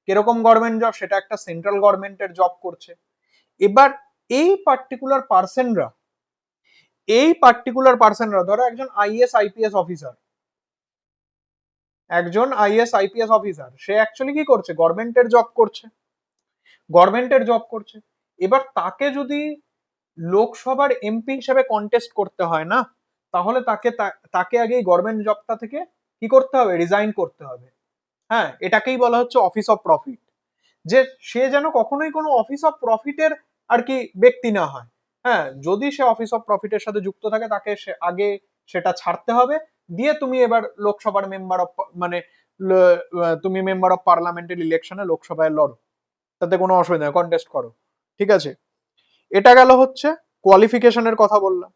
কিরকম গভর্নমেন্ট জব? সেটা একটা সেন্ট্রাল গভর্নমেন্টের জব করছে। এবার এই পার্টিকুলার পার্সনরা, এই পার্টিকুলার পার্সনরা ধরো একজন আইএস আইপিএস অফিসার, একজন is IPS officer, say actually কি করছে? গভর্নমেন্টের জব করছে, গভর্নমেন্টের জব করছে। এবার তাকে যদি লোকসভার এমপি হিসেবে কন্টেস্ট করতে হয় না, তাহলে তাকে আগে গভর্নমেন্ট জবটা থেকে কি করতে হবে? রিজাইন করতে হবে। হ্যাঁ, এটাকেই বলা হচ্ছে অফিস অফ প্রফিট। যে সে যেন কখনোই কোনো অফিস অফ প্রফিটের আর কি ব্যক্তি না হয়। হ্যাঁ, যদি সে অফিস অফ প্রফিটের সাথে যুক্ত থাকে তাকে সে আগে সেটা ছাড়তে হবে, দিয়ে তুমি এবার লোকসভার মেম্বার অফ মানে তুমি মেম্বার অফ পার্লামেন্টের ইলেকশনে লোকসভায় লড়ো, তাতে কোনো অসুবিধা নেই, কন্টেস্ট করো। ঠিক আছে, এটা গেল হচ্ছে কোয়ালিফিকেশনের কথা বললাম।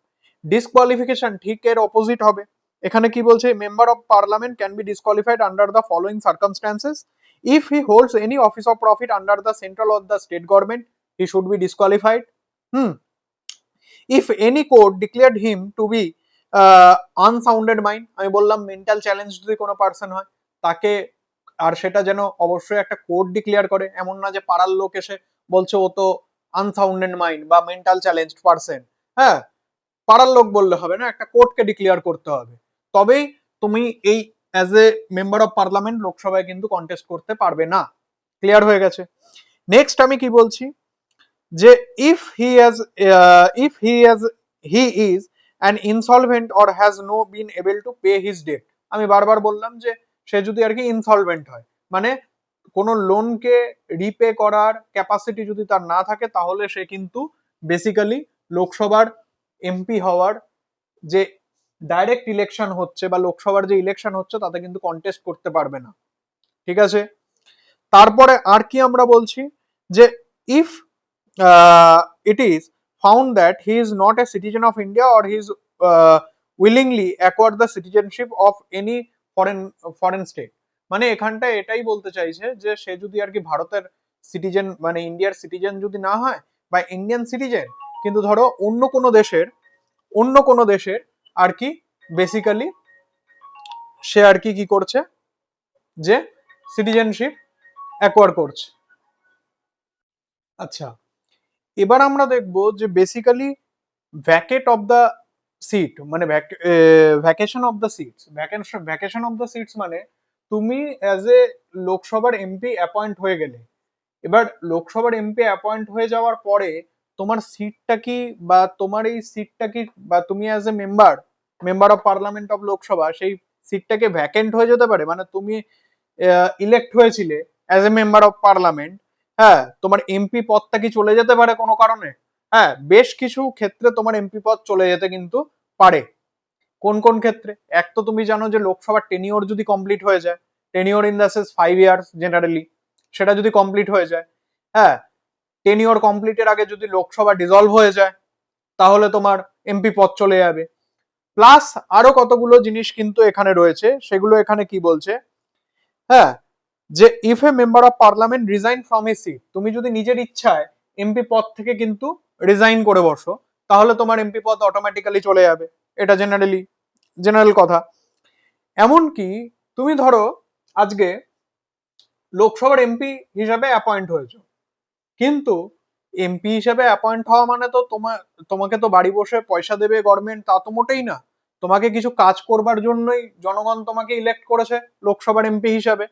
ডিসকোয়ালিফিকেশন ঠিক এর অপোজিট হবে। এখানে কি বলছে? Member of parliament can be disqualified under the following circumstances: if he holds any office of profit under the central or the state government, he should be disqualified. If any court declared him to be unsounded mind, আমি বললাম মেন্টাল চ্যালেঞ্জ যদি কোনো পার্সন হয় তাকে, আর সেটা যেন অবশ্যই একটা কোর্ট ডিক্লেয়ার করে, এমন না যে পাড়ার লোক এসে বলছে ও তো আনসাউন্ডেড মাইন্ড বা মেন্টাল চ্যালেঞ্জড পার্সন। হ্যাঁ, পাড়ার লোক বললে হবে না, একটা কোর্টকে ডিক্লেয়ার করতে হবে, তবেই তুমি এই as a member of parliament লোকসভায় কিন্তু কন্টেস্ট করতে পারবে না। ক্লিয়ার হয়ে গেছে? নেক্সট আমি কি বলছি, যে he is an insolvent or has no been able to pay his debt. আমি বারবার বললাম যে সে যদি আর কি ইনসলভেন্ট হয়, মানে কোনো লোনকে রিপে করার ক্যাপাসিটি যদি তার না থাকে, তাহলে সে কিন্তু বেসিক্যালি লোকসভার এমপি হওয়ার যে ডাইরেক্ট ইলেকশন হচ্ছে বা লোকসভার যে ইলেকশন হচ্ছে তাতে কিন্তু কন্টেস্ট করতে পারবে না। ঠিক আছে, তারপরে আর কি আমরা বলছি, যে if it is found that he is not a citizen of India or he is willingly acquired the citizenship of any foreign foreign state. মানে এখানটায় এটাই বলতে চাইছে যে সে যদি আর কি ভারতের সিটিজেন মানে ইন্ডিয়ার সিটিজেন যদি না হয় বা ইন্ডিয়ান সিটিজেন, কিন্তু ধরো অন্য কোনো দেশের আর কি বেসিক্যালি সে আর কি কি করছে, যে সিটিজেনশিপ অ্যাকোয়ার করছে। আচ্ছা, এবার আমরা দেখব যে basically vacate of the seat মানে vacation of the seats. Vacation of the seats মানে তুমি অ্যাজ এ লোকসভার এমপি অ্যাপয়েন্ট হয়ে গেলে, এবার লোকসভার এমপি অ্যাপয়েন্ট হয়ে যাওয়ার পরে তোমার সিটটা কি, বা তোমার এই সিটটা কি, বা তুমি as a member of parliament of Lok Sabha সেই সিটটাকে ভ্যাকেন্ট হয়ে যেতে পারে। মানে তুমি ইলেক্ট হয়েছিলে as a member of parliament, হ্যাঁ, তোমার এমপি পদটা কি চলে যেতে পারে কোনো কারণে? হ্যাঁ, বেশ কিছু ক্ষেত্রে তোমার এমপি পদ চলে যেতে কিন্তু পারে। কোন কোন ক্ষেত্রে? এক তো তুমি জানো যে লোকসভার টেনিওর যদি কমপ্লিট হয়ে যায়, tenure in the sense 5 years generally, সেটা যদি কমপ্লিট হয়ে যায়, হ্যাঁ, টেনিওর কমপ্লিটের আগে যদি লোকসভা ডিসলভ হয়ে যায়, তাহলে তোমার এমপি পদ চলে যাবে। প্লাস আরো কতগুলো জিনিস কিন্তু এখানে রয়েছে, সেগুলো এখানে কি বলছে, হ্যাঁ, যে if a member of parliament resign from a seat, তুমি যদি নিজের ইচ্ছায় এমপি পদ থেকে কিন্তু রিজাইন করে বসো, তাহলে তোমার এমপি পদ অটোমেটিক্যালি চলে যাবে। এটা জেনারেল কথা। এমনকি তুমি ধরো আজকে লোকসভার এমপি হিসাবে অ্যাপয়েন্ট হয়েছো, কিন্তু এমপি হিসেবে অ্যাপয়েন্ট হওয়া মানে তো তোমাকে তো বাড়ি বসে পয়সা দেবে গভর্নমেন্ট, তা তো মোটেই না। তোমাকে কিছু কাজ করবার জন্যই জনগণ তোমাকে ইলেক্ট করেছে লোকসভার এমপি হিসাবে।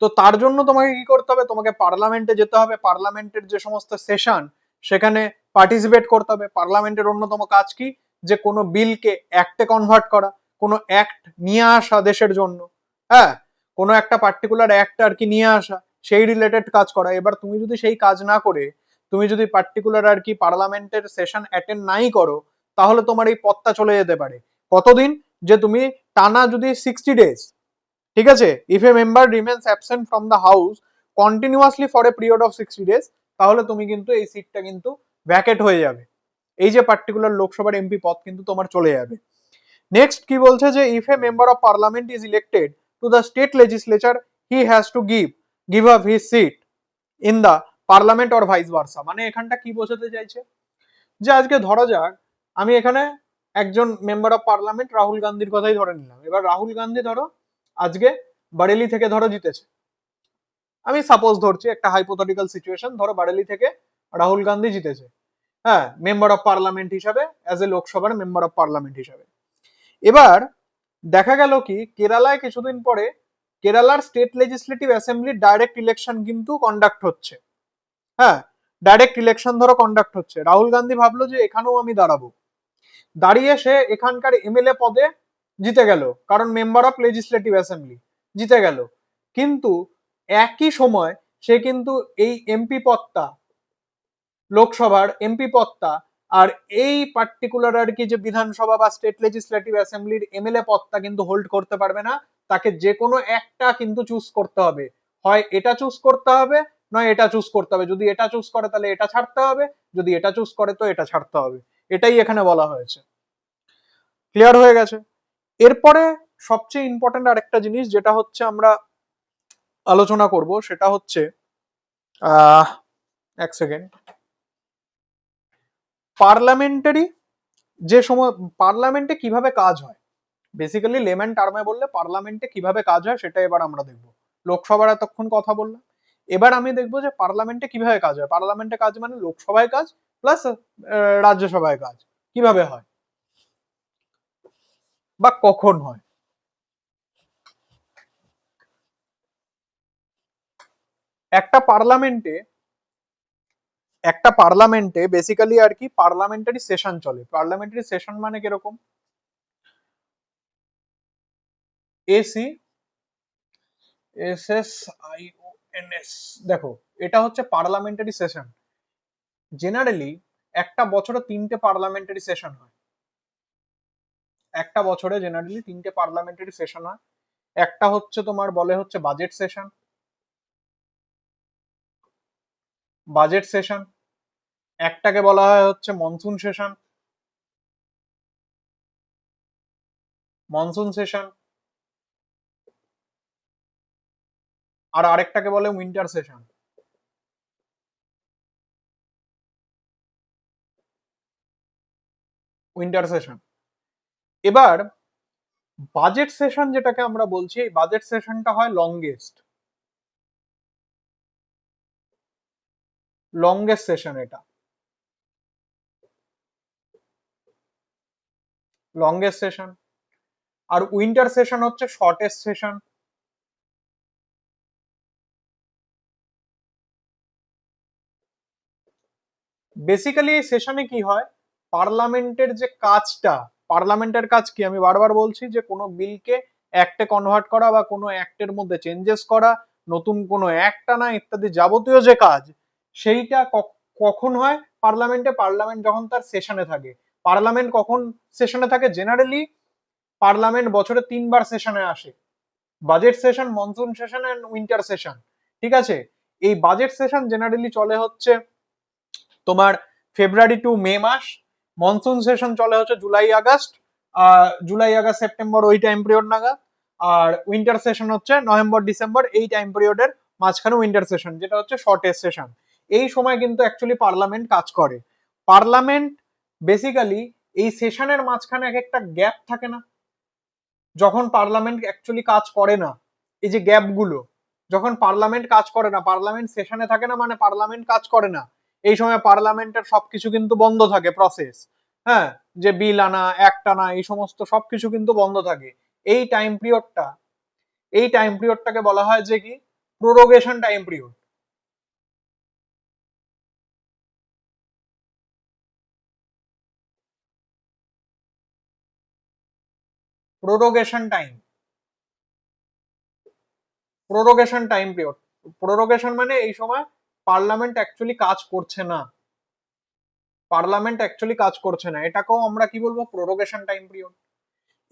তো তার জন্য তোমাকে কি করতে হবে? তোমাকে পার্লামেন্টে যেতে হবে, পার্লামেন্টের যে সমস্ত সেশন সেখানে পার্টিসিপেট করতে হবে। পার্লামেন্টের অন্যতম কাজ কি? যে কোনো বিলকে অ্যাক্টে কনভার্ট করা, কোনো অ্যাক্ট নিয়ে আসা দেশের জন্য, হ্যাঁ, কোনো একটা পার্টিকুলার অ্যাক্ট আর কি নিয়ে আসা, সেই রিলেটেড কাজ করা। এবার তুমি যদি সেই কাজ না করে তুমি যদি পার্টিকুলার আর কি পার্লামেন্টের সেশন অ্যাটেন্ড নাই করো, তাহলে তোমার এই পদটা চলে যেতে পারে। কতদিন? যে তুমি টানা যদি 60 days, ঠিক আছে, if a member remains absent from the house continuously for a period of 60 days, তাহলে তুমি কিন্তু এই সিটটা কিন্তু ভ্যাকেট হয়ে যাবে। এই যে পার্টিকুলার লোকসভার এমপি পদ কিন্তু তোমার চলে যাবে। নেক্সট কি বলছে যে if a member of parliament is elected to the state legislature he has to give up his seat in the parliament or vice versa. মানে এখানটা কি বোঝাতে চাইছে যে আজকে ধরা যাক আমি এখানে একজন মেম্বার অফ পার্লামেন্ট রাহুল গান্ধীর কথাই ধরে নিলাম। এবার রাহুল গান্ধী ধরো আজকে বারেলি থেকে ধরো জিতেছে, আমি সাপোজ ধরছি একটা হাইপোথেটিক্যাল সিচুয়েশন, ধরো বারেলি থেকে রাহুল গান্ধী জিতেছে, হ্যাঁ, মেম্বার অফ পার্লামেন্ট হিসাবে, অ্যাজ এ লোকসভার মেম্বার অফ পার্লামেন্ট হিসাবে। এবার দেখা গেল কি কেরালায় কিছুদিন পরে কেরালার স্টেট লেজিসলেটিভ অ্যাসেম্বলির ডাইরেক্ট ইলেকশন কিন্তু কন্ডাক্ট হচ্ছে, হ্যাঁ, ডাইরেক্ট ইলেকশন ধরো কন্ডাক্ট হচ্ছে। রাহুল গান্ধী ভাবলো যে এখানেও আমি দাঁড়াবো, দাঁড়িয়ে সে এখানকার এমএলএ পদে জিতে গেল, কারণ মেম্বার অফ লেজিসলেটিভ অ্যাসেম্বলি জিতে গেল। কিন্তু একই সময় সে কিন্তু এই এমপি পদটা, লোকসভার এমপি পদটা, আর এই পার্টিকুলার আর কি যে বিধানসভা বা স্টেট লেজিসলেটিভ অ্যাসেম্বলির এমএলএ পদটা কিন্তু হোল্ড করতে পারবে না। তাকে যে কোনো একটা কিন্তু চুজ করতে হবে, হয় এটা চুজ করতে হবে নয় এটা চুজ করতে হবে। যদি এটা চুজ করে তাহলে এটা ছাড়তে হবে, যদি এটা চুজ করে তো এটা ছাড়তে হবে। এটাই এখানে বলা হয়েছে। ক্লিয়ার হয়ে গেছে? এরপরে সবচেয়ে ইম্পর্টেন্ট আরেকটা জিনিস যেটা হচ্ছে আমরা আলোচনা করব সেটা হচ্ছে এক সেকেন্ড, পার্লামেন্টারি যে সময় পার্লামেন্টে কিভাবে কাজ হয়, বেসিক্যালি লেম্যান টার্মে বললে পার্লামেন্টে কিভাবে কাজ হয় সেটা এবার আমরা দেখব। লোকসভার এতক্ষণ কথা বললাম, এবার আমি দেখবো যে পার্লামেন্টে কিভাবে কাজ হয়। পার্লামেন্টে কাজ মানে লোকসভায় কাজ প্লাস রাজ্যসভায় কাজ কিভাবে হয় বা কখন হয়। একটা পার্লামেন্টে বেসিক্যালি আর কি পার্লামেন্টারি সেশন চলে। পার্লামেন্টারি সেশন মানে কিরকম, এসি SSIONS, দেখো এটা হচ্ছে পার্লামেন্টারি সেশন। জেনারেলি একটা বছরে 3টে পার্লামেন্টারি সেশন হয়, একটা বছরে জেনারেলি 3টে পার্লামেন্টারি সেশন হয়। একটা হচ্ছে তোমার বলে হচ্ছে বাজেট সেশন, বাজেট সেশন, একটাকে বলা হয় হচ্ছে মনসুন সেশন, মনসুন সেশন, আর আরেকটাকে বলে উইন্টার সেশন। Winter session. এবার বাজেট সেশন যেটাকে আমরা বলছি, এই বাজেট সেশনটা হয় লংগেস্ট, লংগেস্ট সেশন এটা, লংগেস্ট সেশন। আর উইন্টার সেশন হচ্ছে শর্টেস্ট সেশন। বেসিক্যালি এই সেশনে কি হয়, পার্লামেন্টের যে কাজটা, পার্লামেন্টের কাজ কি আমি বারবার বলছি যে কোনো বিলকে অ্যাক্টে কনভার্ট করা বা কোনো অ্যাক্টের মধ্যে চেঞ্জেস করা, নতুন কোনো অ্যাক্ট আনা ইত্যাদি যাবতীয় যে কাজ, সেইটা কখন হয় পার্লামেন্টে, পার্লামেন্ট যখন তার সেশনে থাকে। পার্লামেন্ট কখন সেশনে থাকে, জেনারেলি পার্লামেন্ট বছরে 3বার সেশনে আসে, budget session, monsoon session and winter session. ঠিক আছে, এই বাজেট সেশন জেনারেলি চলে হচ্ছে তোমার ফেব্রুয়ারি টু মে মাস, মনসুন সেশন চলে হচ্ছে July August, July August September ওই টাইম পিরিয়ড নাগাদ, আর উইন্টার সেশন হচ্ছে নভেম্বর ডিসেম্বর এই টাইম পিরিয়ডের মাঝখানে উইন্টার সেশন, যেটা হচ্ছে শর্টেস্ট সেশন। এই সময় কিন্তু অ্যাকচুয়ালি পার্লামেন্ট কাজ করে। পার্লামেন্ট বেসিক্যালি এই সেশনের মাঝখানে এক একটা গ্যাপ থাকে না, যখন পার্লামেন্ট অ্যাকচুয়ালি কাজ করে না, এই যে গ্যাপ গুলো, যখন পার্লামেন্ট কাজ করে না, পার্লামেন্ট সেশনে থাকে না, মানে পার্লামেন্ট কাজ করে না, এই সময় পার্লামেন্টের সবকিছু কিন্তু বন্ধ থাকে প্রসেস, হ্যাঁ, যে বিল আনা, অ্যাক্ট আনা, এই সমস্ত সবকিছু কিন্তু বন্ধ থাকে। এই টাইম পিরিয়ডটা, এই টাইম পিরিয়ডটাকে বলা হয় যে কি prorogation time period. Prorogation time, prorogation time period, prorogation মানে এই সময় পার্লামেন্ট অ্যাকচুয়ালি কাজ করছে না, পার্লামেন্ট অ্যাকচুয়ালি কাজ করছে না, এটাকেও আমরা কি বলবো, প্রোরোগেশন টাইম পিরিয়ড।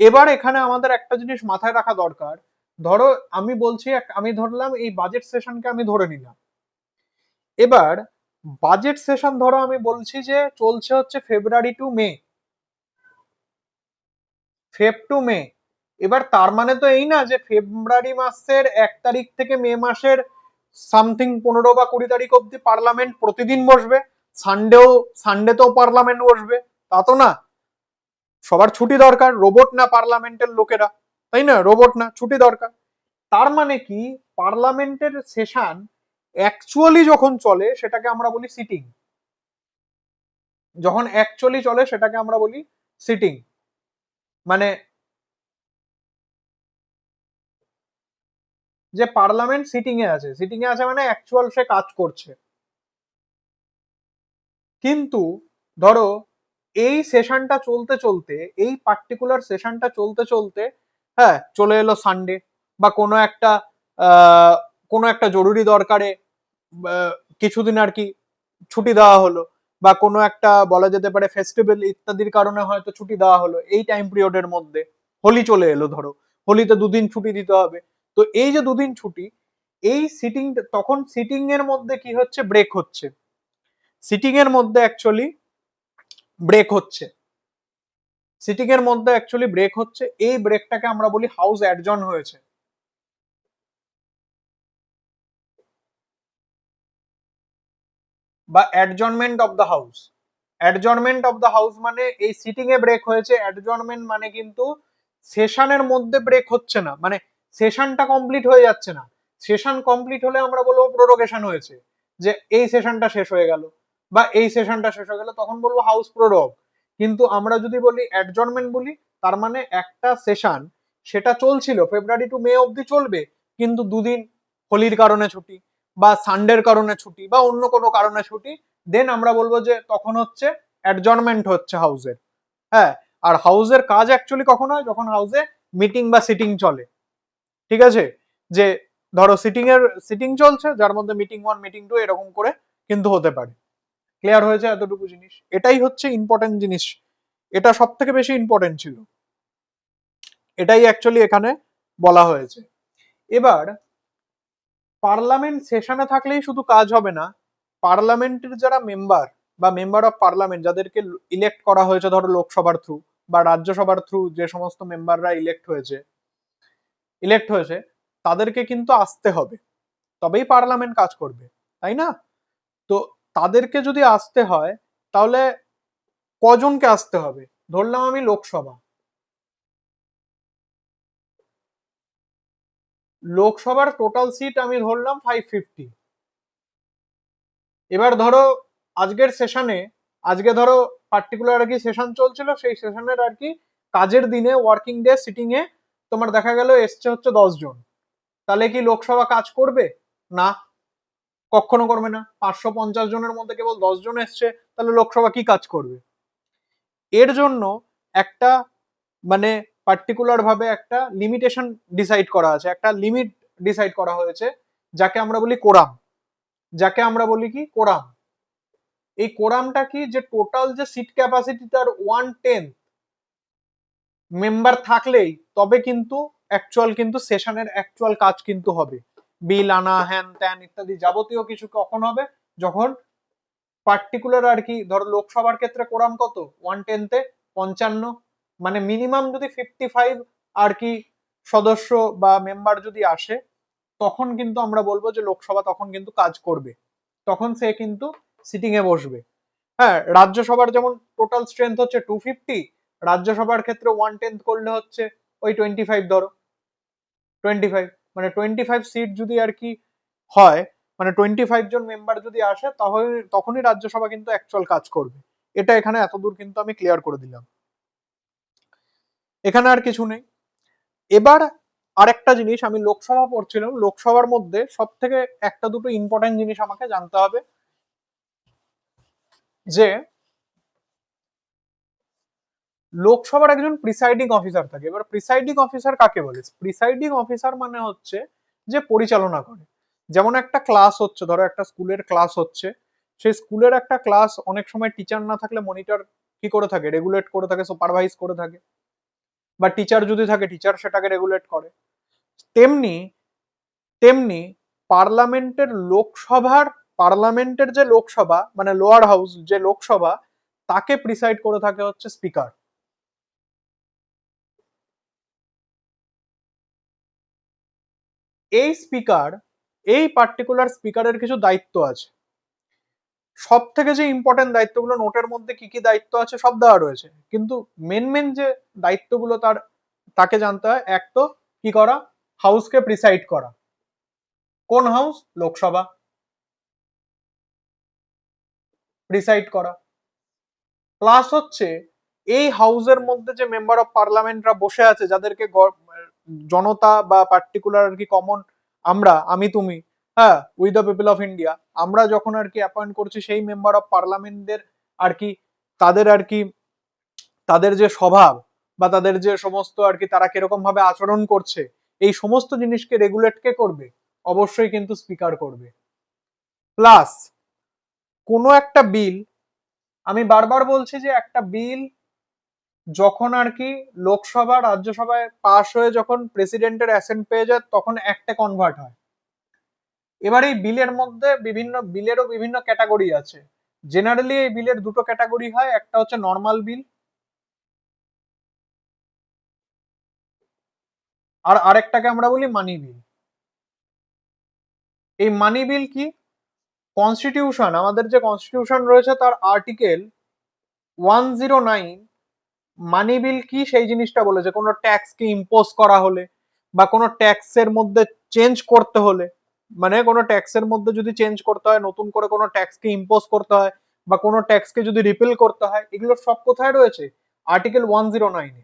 এবার এখানে আমাদের একটা জিনিস মাথায় রাখা দরকার, ধরো আমি বলছি আমি ধরলাম এই বাজেট সেশনকে আমি ধরে নিলাম। এবার বাজেট সেশন ধরো আমি বলছি যে চলছে হচ্ছে ফেব্রুয়ারি টু মে, ফেব টু মে। এবার তার মানে তো এই না যে ফেব্রুয়ারি মাসের 1 তারিখ থেকে মে মাসের সামথিং 15 বা 20 তারিখ অব্দি পার্লামেন্ট প্রতিদিন বসবে, সানডেও, সানডেতেও পার্লামেন্ট বসবে, তা তো না। সবার ছুটি দরকার, রোবট না পার্লামেন্টের লোকেরা, তাই না? রোবট না, ছুটি দরকার। তার মানে কি, পার্লামেন্টের সেশন অ্যাকচুয়ালি যখন চলে সেটাকে আমরা বলি সিটিং। যখন অ্যাকচুয়ালি চলে সেটাকে আমরা বলি সিটিং। মানে যে পার্লামেন্ট সিটিং এ আছে, সিটিং এ আছে মানে অ্যাকচুয়াল সে কাজ করছে। কিন্তু ধরো এই সেশনটা চলতে চলতে, এই পার্টিকুলার সেশনটা চলতে চলতে, হ্যাঁ, চলে এলো সানডে, বা আহ কোনো একটা জরুরি দরকারে আহ, কিছুদিন আর কি ছুটি দেওয়া হলো, বা কোনো একটা বলা যেতে পারে ফেস্টিভ্যাল ইত্যাদির কারণে হয়তো ছুটি দেওয়া হলো এই টাইম পিরিয়ডের মধ্যে। হোলি চলে এলো ধরো, হোলিতে 2 দিন ছুটি দিতে হবে। তো এই যে 2 দিন ছুটি, এই সিটিং, তখন সিটিং এর মধ্যে কি হচ্ছে, ব্রেক হচ্ছে। সিটিং এর মধ্যে অ্যাকচুয়ালি ব্রেক হচ্ছে, সিটিং এর মধ্যে অ্যাকচুয়ালি ব্রেক হচ্ছে, এই ব্রেকটাকে আমরা বলি হাউস অ্যাডজন হয়েছে, বা adjournment of the house. Adjournment of the house মানে এই সিটিং এ ব্রেক হয়েছে, অ্যাডজনমেন্ট মানে কিন্তু সেশনের মধ্যে ব্রেক হচ্ছে না, মানে সেশনটা কমপ্লিট হয়ে যাচ্ছে না। সেশন কমপ্লিট হলে আমরা বলবো প্রোরোগেশন হয়েছে, যে এই সেশনটা শেষ হয়ে গেল বা এই সেশনটা শেষ হয়ে গেল, তখন বলবো হাউস প্রোরোগ। কিন্তু আমরা যদি বলি অ্যাডজনমেন্ট বলি, তার মানে একটা সেশন সেটা চলছিল ফেব্রুয়ারি টু মে অবধি চলবে, কিন্তু 2 দিন হোলির কারণে ছুটি, বা সানডের কারণে ছুটি, বা অন্য কোনো কারণে ছুটি, দেন আমরা বলবো যে তখন হচ্ছে অ্যাডজর্নমেন্ট হচ্ছে হাউসের। হ্যাঁ, আর হাউসের কাজ অ্যাকচুয়ালি কখন হয়, যখন হাউসে মিটিং বা সিটিং চলে। ঠিক আছে, যে ধরো সিটিং চলছে, যার মধ্যে মিটিং 1 মিটিং 2 এরকম করে কিন্তু হতে পারে। ক্লিয়ার হয়েছে এতটুকু জিনিস? এটাই হচ্ছে ইম্পর্টেন্ট জিনিস, এটা সব থেকে বেশি ইম্পর্টেন্ট ছিল, এটাই অ্যাকচুয়ালি এখানে বলা হয়েছে। এবার পার্লামেন্ট সেশনে থাকলেই শুধু কাজ হবে না, পার্লামেন্টের যারা মেম্বার বা মেম্বার অফ পার্লামেন্ট যাদেরকে ইলেক্ট করা হয়েছে ধরো লোকসভার থ্রু বা রাজ্যসভার থ্রু, যে সমস্ত মেম্বাররা ইলেক্ট হয়েছে তাদেরকে কিন্তু আসতে হবে, তবেই পার্লামেন্ট কাজ করবে, তাই না? তো তাদেরকে যদি আসতে হয়, তাহলে কজনকে আসতে হবে? ধরলাম আমি লোকসভা, লোকসভার টোটাল সিট আমি ধরলাম 550। এবার ধরো আজকের সেশনে, আজকে ধরো পার্টিকুলার আর কি সেশন চলছিল, সেই সেশনের আর কি কাজের দিনে ওয়ার্কিং ডে সিটিং এ তোমার দেখা গেল এসছে হচ্ছে 10 জন, তাহলে কি লোকসভা কাজ করবে? না, কখনো করবে না। 550 জনের মধ্যে কেবল 10 জন এসছে, তাহলে লোকসভা কি কাজ করবে? এর জন্য একটা মানে পার্টিকুলার ভাবে একটা লিমিটেশন ডিসাইড করা আছে, একটা লিমিট ডিসাইড করা হয়েছে, যাকে আমরা বলি কোরাম, যাকে আমরা বলি কি কোরাম। এই কোরামটা কি, যে টোটাল যে সিট ক্যাপাসিটি তার 1/10 মেম্বার থাকলেই তবে কিন্তু অ্যাকচুয়াল কিন্তু সেশনের অ্যাকচুয়াল কাজ কিন্তু হবে। বিল আনা হ্যান ত্যান ইত্যাদি যাবতীয় কিছু কখন হবে, যখন পার্টিকুলার আর কি ধরো লোকসভার ক্ষেত্রে কোরাম কত, 1/10 55, মানে মিনিমাম যদি 55 আর কি সদস্য বা মেম্বার যদি আসে, তখন কিন্তু আমরা বলবো যে লোকসভা তখন কিন্তু কাজ করবে, তখন সে কিন্তু সিটিং এ বসবে। হ্যাঁ, রাজ্যসভার যেমন টোটাল স্ট্রেংথ হচ্ছে 250, রাজ্যসভার ক্ষেত্রে 1/10 করলে হচ্ছে ওই 25 ধরো, 25, মানে 25 সিট যদি আর কি হয়, মানে 25 জন মেম্বার যদি আসে, তাহলে তখনই রাজ্যসভা কিন্তু অ্যাকচুয়াল কাজ করবে। এটা এখানে এতদূর কিন্তু আমি ক্লিয়ার করে দিলাম, এখানে আর কিছু নেই। এবার আরেকটা জিনিস, আমি লোকসভা পড়ছিলাম, লোকসভার মধ্যে সব থেকে একটা দুটো ইম্পর্টেন্ট জিনিস আমাকে জানতে হবে, যে লোকসভার একজন প্রিসাইডিং অফিসার থাকে। এবার প্রিসাইডিং অফিসার কাকে বলে? প্রিসাইডিং অফিসার মানে হচ্ছে যে পরিচালনা করে। যেমন একটা ক্লাস হচ্ছে, ধরো একটা স্কুলের ক্লাস হচ্ছে, সেই স্কুলের একটা ক্লাস অনেক সময় টিচার না থাকলে মনিটর কি করে থাকে, রেগুলেট করে থাকে, সুপারভাইজ করে থাকে, বা টিচার যদি থাকে টিচার সেটাকে রেগুলেট করে। তেমনি তেমনি পার্লামেন্টের লোকসভার পার্লামেন্টের যে লোকসভা মানে লোয়ার হাউস যে লোকসভা তাকে প্রিসাইড করে থাকে হচ্ছে স্পিকার। এই স্পিকার, এই পার্টিকুলার স্পিকারের কিছু দায়িত্ব আছে। সব থেকে যে ইম্পর্টেন্ট দায়িত্বগুলো নোটের মধ্যে কি কি দায়িত্ব আছে সব দেওয়া রয়েছে, কিন্তু মেন মেন যে দায়িত্বগুলো তাকে জানতে হয়। এক তো কি করা, হাউসকে প্রিসাইড করা। কোন হাউস? লোকসভা। প্রিসাইড করা প্লাস হচ্ছে এই হাউসের মধ্যে যে মেম্বার অফ পার্লামেন্টরা বসে আছে, যাদেরকে জনতা বা পার্টিকুলার আর কি কমন আমি তুমি, হ্যাঁ, we the people of India, আমরা যখন আর কি অ্যাপয়েন্ট করছি সেই মেম্বার অফ পার্লামেন্টদের আর কি তাদের আর কি তাদের যে স্বভাব বা তাদের যে সমস্ত আর কি তারা কিরকম ভাবে আচরণ করছে, এই সমস্ত জিনিসকে রেগুলেট কে করবে? অবশ্যই কিন্তু স্পিকার করবে। প্লাস কোনো একটা বিল, আমি বারবার বলছি যে একটা বিল যখন আর কি লোকসভা রাজ্যসভায় পাশ হয়ে যখন প্রেসিডেন্টের অ্যাসেন্ট পেয়ে যায় তখন একটা কনভার্ট হয়। এবার এই বিলের মধ্যে বিলেরও বিভিন্ন ক্যাটাগরি আছে। জেনারেলি এই বিলের দুটো ক্যাটাগরি হয়, একটা হচ্ছে নর্মাল বিল, আর আরেকটাকে আমরা বলি মানি বিল। এই মানি বিল কি? কনস্টিটিউশন, আমাদের যে কনস্টিটিউশন রয়েছে তার আর্টিকেল 109 মানি বিল কি সেই জিনিসটা বলেছে। কোনো ট্যাক্স কি ইম্পোজ করা হলে বা কোনো ট্যাক্সের মধ্যে চেঞ্জ করতে হলে, মানে কোনো ট্যাক্সের মধ্যে যদি চেঞ্জ করতে হয়, নতুন করে কোনো ট্যাক্সকে ইম্পোজ করতে হয় বা কোনো ট্যাক্সকে যদি রিপিল করতে হয়, এগুলো সব কোথায় রয়েছে? আর্টিকেল 109-এ।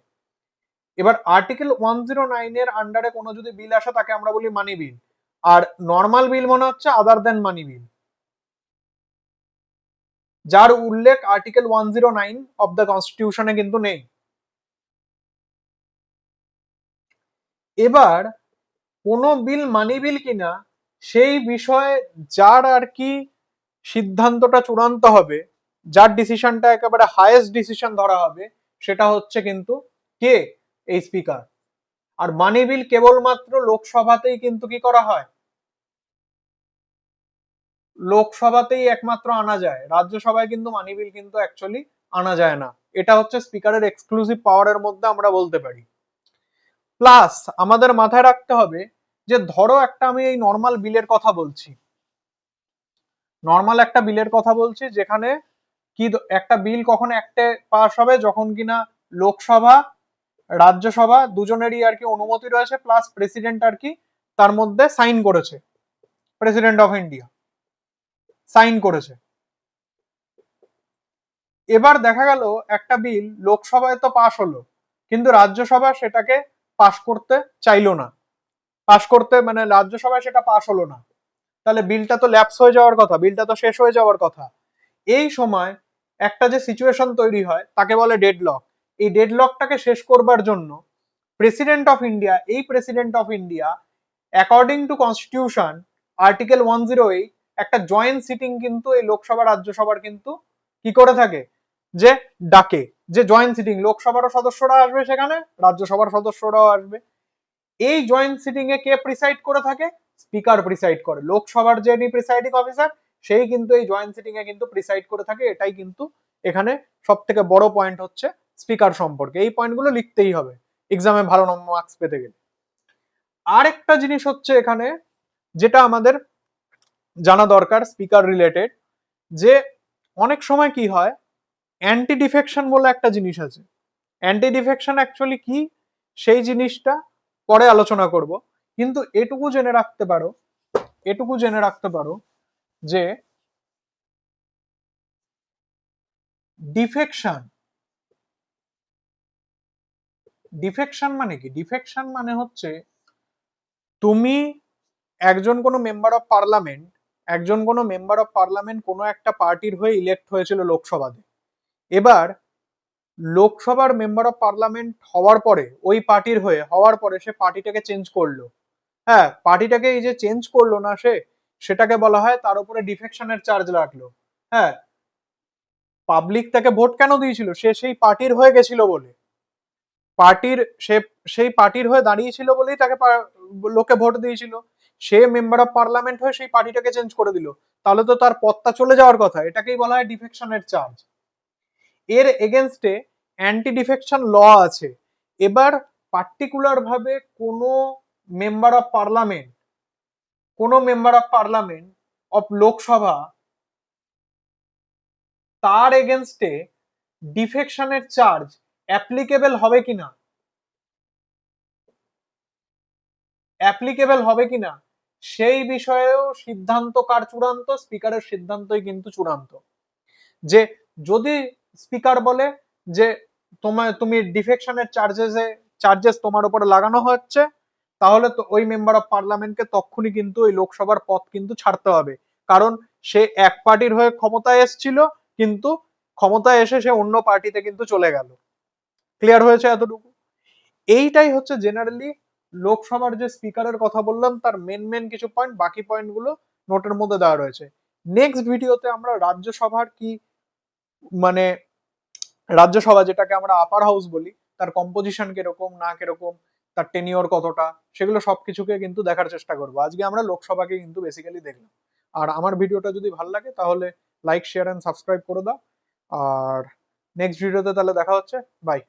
এবার আর্টিকেল 109-এর আন্ডারে কোনো যদি বিল আসে তাকে আমরা বলি মানি বিল। আর নর্মাল বিল মনে হচ্ছে আদার দেন মানি বিল, যার উল্লেখ আর্টিকেল 109 অফ দ্য কনস্টিটিউশনে কিন্তু নেই। এবার কোন বিল মানি বিল কিনা সেই বিষয়ে যার আর কি সিদ্ধান্তটা চূড়ান্ত হবে, যার ডিসিশনটা একেবারে হাইয়েস্ট ডিসিশন ধরা হবে, সেটা হচ্ছে কিন্তু কে? এই স্পিকার। আর মানি বিল কেবলমাত্র লোকসভাতেই কিন্তু কি করা হয়? লোকসভাতেই একমাত্র আনা যায়, রাজ্যসভায় কিন্তু মানি বিল কিন্তু অ্যাকচুয়ালি আনা যায় না। এটা হচ্ছে স্পিকারের এক্সক্লুসিভ পাওয়ারের মধ্যে আমরা বলতে পারি। প্লাস আমাদের মাথায় রাখতে হবে যে ধরো একটা আমি এই নর্মাল বিলের কথা বলছি, নর্মাল একটা বিলের কথা বলছি যেখানে কি একটা বিল কখন একটা পাস হবে? যখন কিনা লোকসভা রাজ্যসভা দুজনেরই আর কি অনুমতি রয়েছে, প্লাস প্রেসিডেন্ট আর কি তার মধ্যে সাইন করেছে, প্রেসিডেন্ট অফ ইন্ডিয়া সাইন করেছে। এবার দেখা গেল একটা বিল লোকসভায় তো পাশ হলো, কিন্তু রাজ্যসভা সেটাকে পাশ করতে চাইলো না, পাশ করতে মানে রাজ্যসভায় সেটা পাশ হলো না। তাহলে বিলটা তো ল্যাপস হয়ে যাওয়ার কথা, বিলটা তো শেষ হয়ে যাওয়ার কথা। এই সময় একটা যে সিচুয়েশন তৈরি হয় তাকে বলে ডেডলক। এই ডেডলকটাকে শেষ করবার জন্য প্রেসিডেন্ট অফ ইন্ডিয়া, এই president of India according to constitution article 108 একটা জয়েন্ট সিটিং কিন্তু এই লোকসভা রাজ্যসভার কিন্তু কি করে থাকে, যে ডাকে, যে জয়েন্ট সিটিং, লোকসভারও সদস্যরা আসবে সেখানে, রাজ্যসভার সদস্যরাও আসবে। এই জয়েন্ট সিটিং এ কে প্রিসাইড করে থাকে? স্পিকার প্রিসাইড করে। লোকসভার যিনি প্রিসাইডিং অফিসার সেই কিন্তু এই জয়েন্ট সিটিং এ কিন্তু প্রিসাইড করে থাকে। এটাই কিন্তু এখানে সব থেকে বড় পয়েন্ট হচ্ছে স্পিকার সম্পর্কে। এই পয়েন্টগুলো লিখতেই হবে এক্সামে ভালো মার্কস পেতে গেলে। আর একটা জিনিস হচ্ছে এখানে যেটা আমাদের জানা দরকার স্পিকার রিলেটেড, যে অনেক সময় কি হয়, অ্যান্টি ডিফেকশন বলে একটা জিনিস আছে। অ্যান্টি ডিফেকশন অ্যাকচুয়ালি কি সেই জিনিসটা পরে আলোচনা করব, কিন্তু এটুকু জেনে রাখতে পারো, এটুকু জেনে রাখতে পারো যে ডিফেকশন, ডিফেকশন মানে কি? ডিফেকশন মানে হচ্ছে তুমি একজন কোনো মেম্বার অফ পার্লামেন্ট, একজন কোনো মেম্বার অফ পার্লামেন্ট কোনো একটা পার্টির হয়ে ইলেক্ট হয়েছিল লোকসভাতে। এবার লোকসভার মেম্বার অফ পার্লামেন্ট হওয়ার পরে, ওই পার্টির হয়ে হওয়ার পরে সে পার্টিটাকে চেঞ্জ করলো। হ্যাঁ, পার্টিটাকে এই যে চেঞ্জ করলো না সে, সেটাকে বলা হয় তার উপরে ডিফেকশনের চার্জ লাগলো। হ্যাঁ, পাবলিক তাকে ভোট কেন দিয়েছিল? সে সেই পার্টির হয়ে গেছিল বলে, পার্টির সে সেই পার্টির হয়ে দাঁড়িয়েছিল বলেই তাকে লোকে ভোট দিয়েছিল। সে মেম্বার অফ পার্লামেন্ট হয়ে সেই পার্টিটাকে চেঞ্জ করে দিল, তাহলে তো তার পদটা চলে যাওয়ার কথা। এটাকেই বলা হয় ডিফেকশনের চার্জ। এর এগেনস্টে অ্যান্টি ডিফেকশন ল আছে। এবার পার্টিকুলার ভাবে কোনো মেম্বার অফ পার্লামেন্ট, কোনো member of parliament of Lok Sabha, তার এগেনস্টে ডিফেকশনের চার্জ অ্যাপ্লিকেবল হবে কিনা, অ্যাপ্লিকেবল হবে কিনা সেই বিষয়েও সিদ্ধান্ত কার চূড়ান্ত? স্পিকারের সিদ্ধান্তই কিন্তু চূড়ান্ত। যে যদি স্পিকার বলে যে তুমি ডিফেকশনের চার্জেস তোমার উপরে লাগানো হচ্ছে, তাহলে তো ওই মেম্বার অফ পার্লামেন্টকে তখনই কিন্তু ওই লোকসভার পদ কিন্তু ছাড়তে হবে, কারণ সে এক পার্টির হয়ে ক্ষমতায় এসেছিল, কিন্তু ক্ষমতায় এসে সে অন্য পার্টিতে কিন্তু চলে গেল। ক্লিয়ার হয়েছে এতটুকু? এইটাই হচ্ছে জেনারেলি লোকসভার যে স্পিকারের কথা বললাম তার মেন মেন কিছু পয়েন্ট, বাকি পয়েন্ট গুলো নোটের মধ্যে দেওয়া রয়েছে। নেক্সট ভিডিওতে আমরা রাজ্যসভার কি মানে রাজ্যসভা যেটাকে আমরা আপার হাউস বলি, তার কম্পোজিশন কিরকম না কিরকম, তার টেনিওর কতটা, সেগুলো সবকিছুকে কিন্তু দেখার চেষ্টা করবো। আজকে আমরা লোকসভাকে কিন্তু বেসিক্যালি দেখলাম। আর আমার ভিডিওটা যদি ভালো লাগে তাহলে লাইক শেয়ার এন্ড সাবস্ক্রাইব করে দাও। আর নেক্সট ভিডিওতে তাহলে দেখা হচ্ছে। বাই।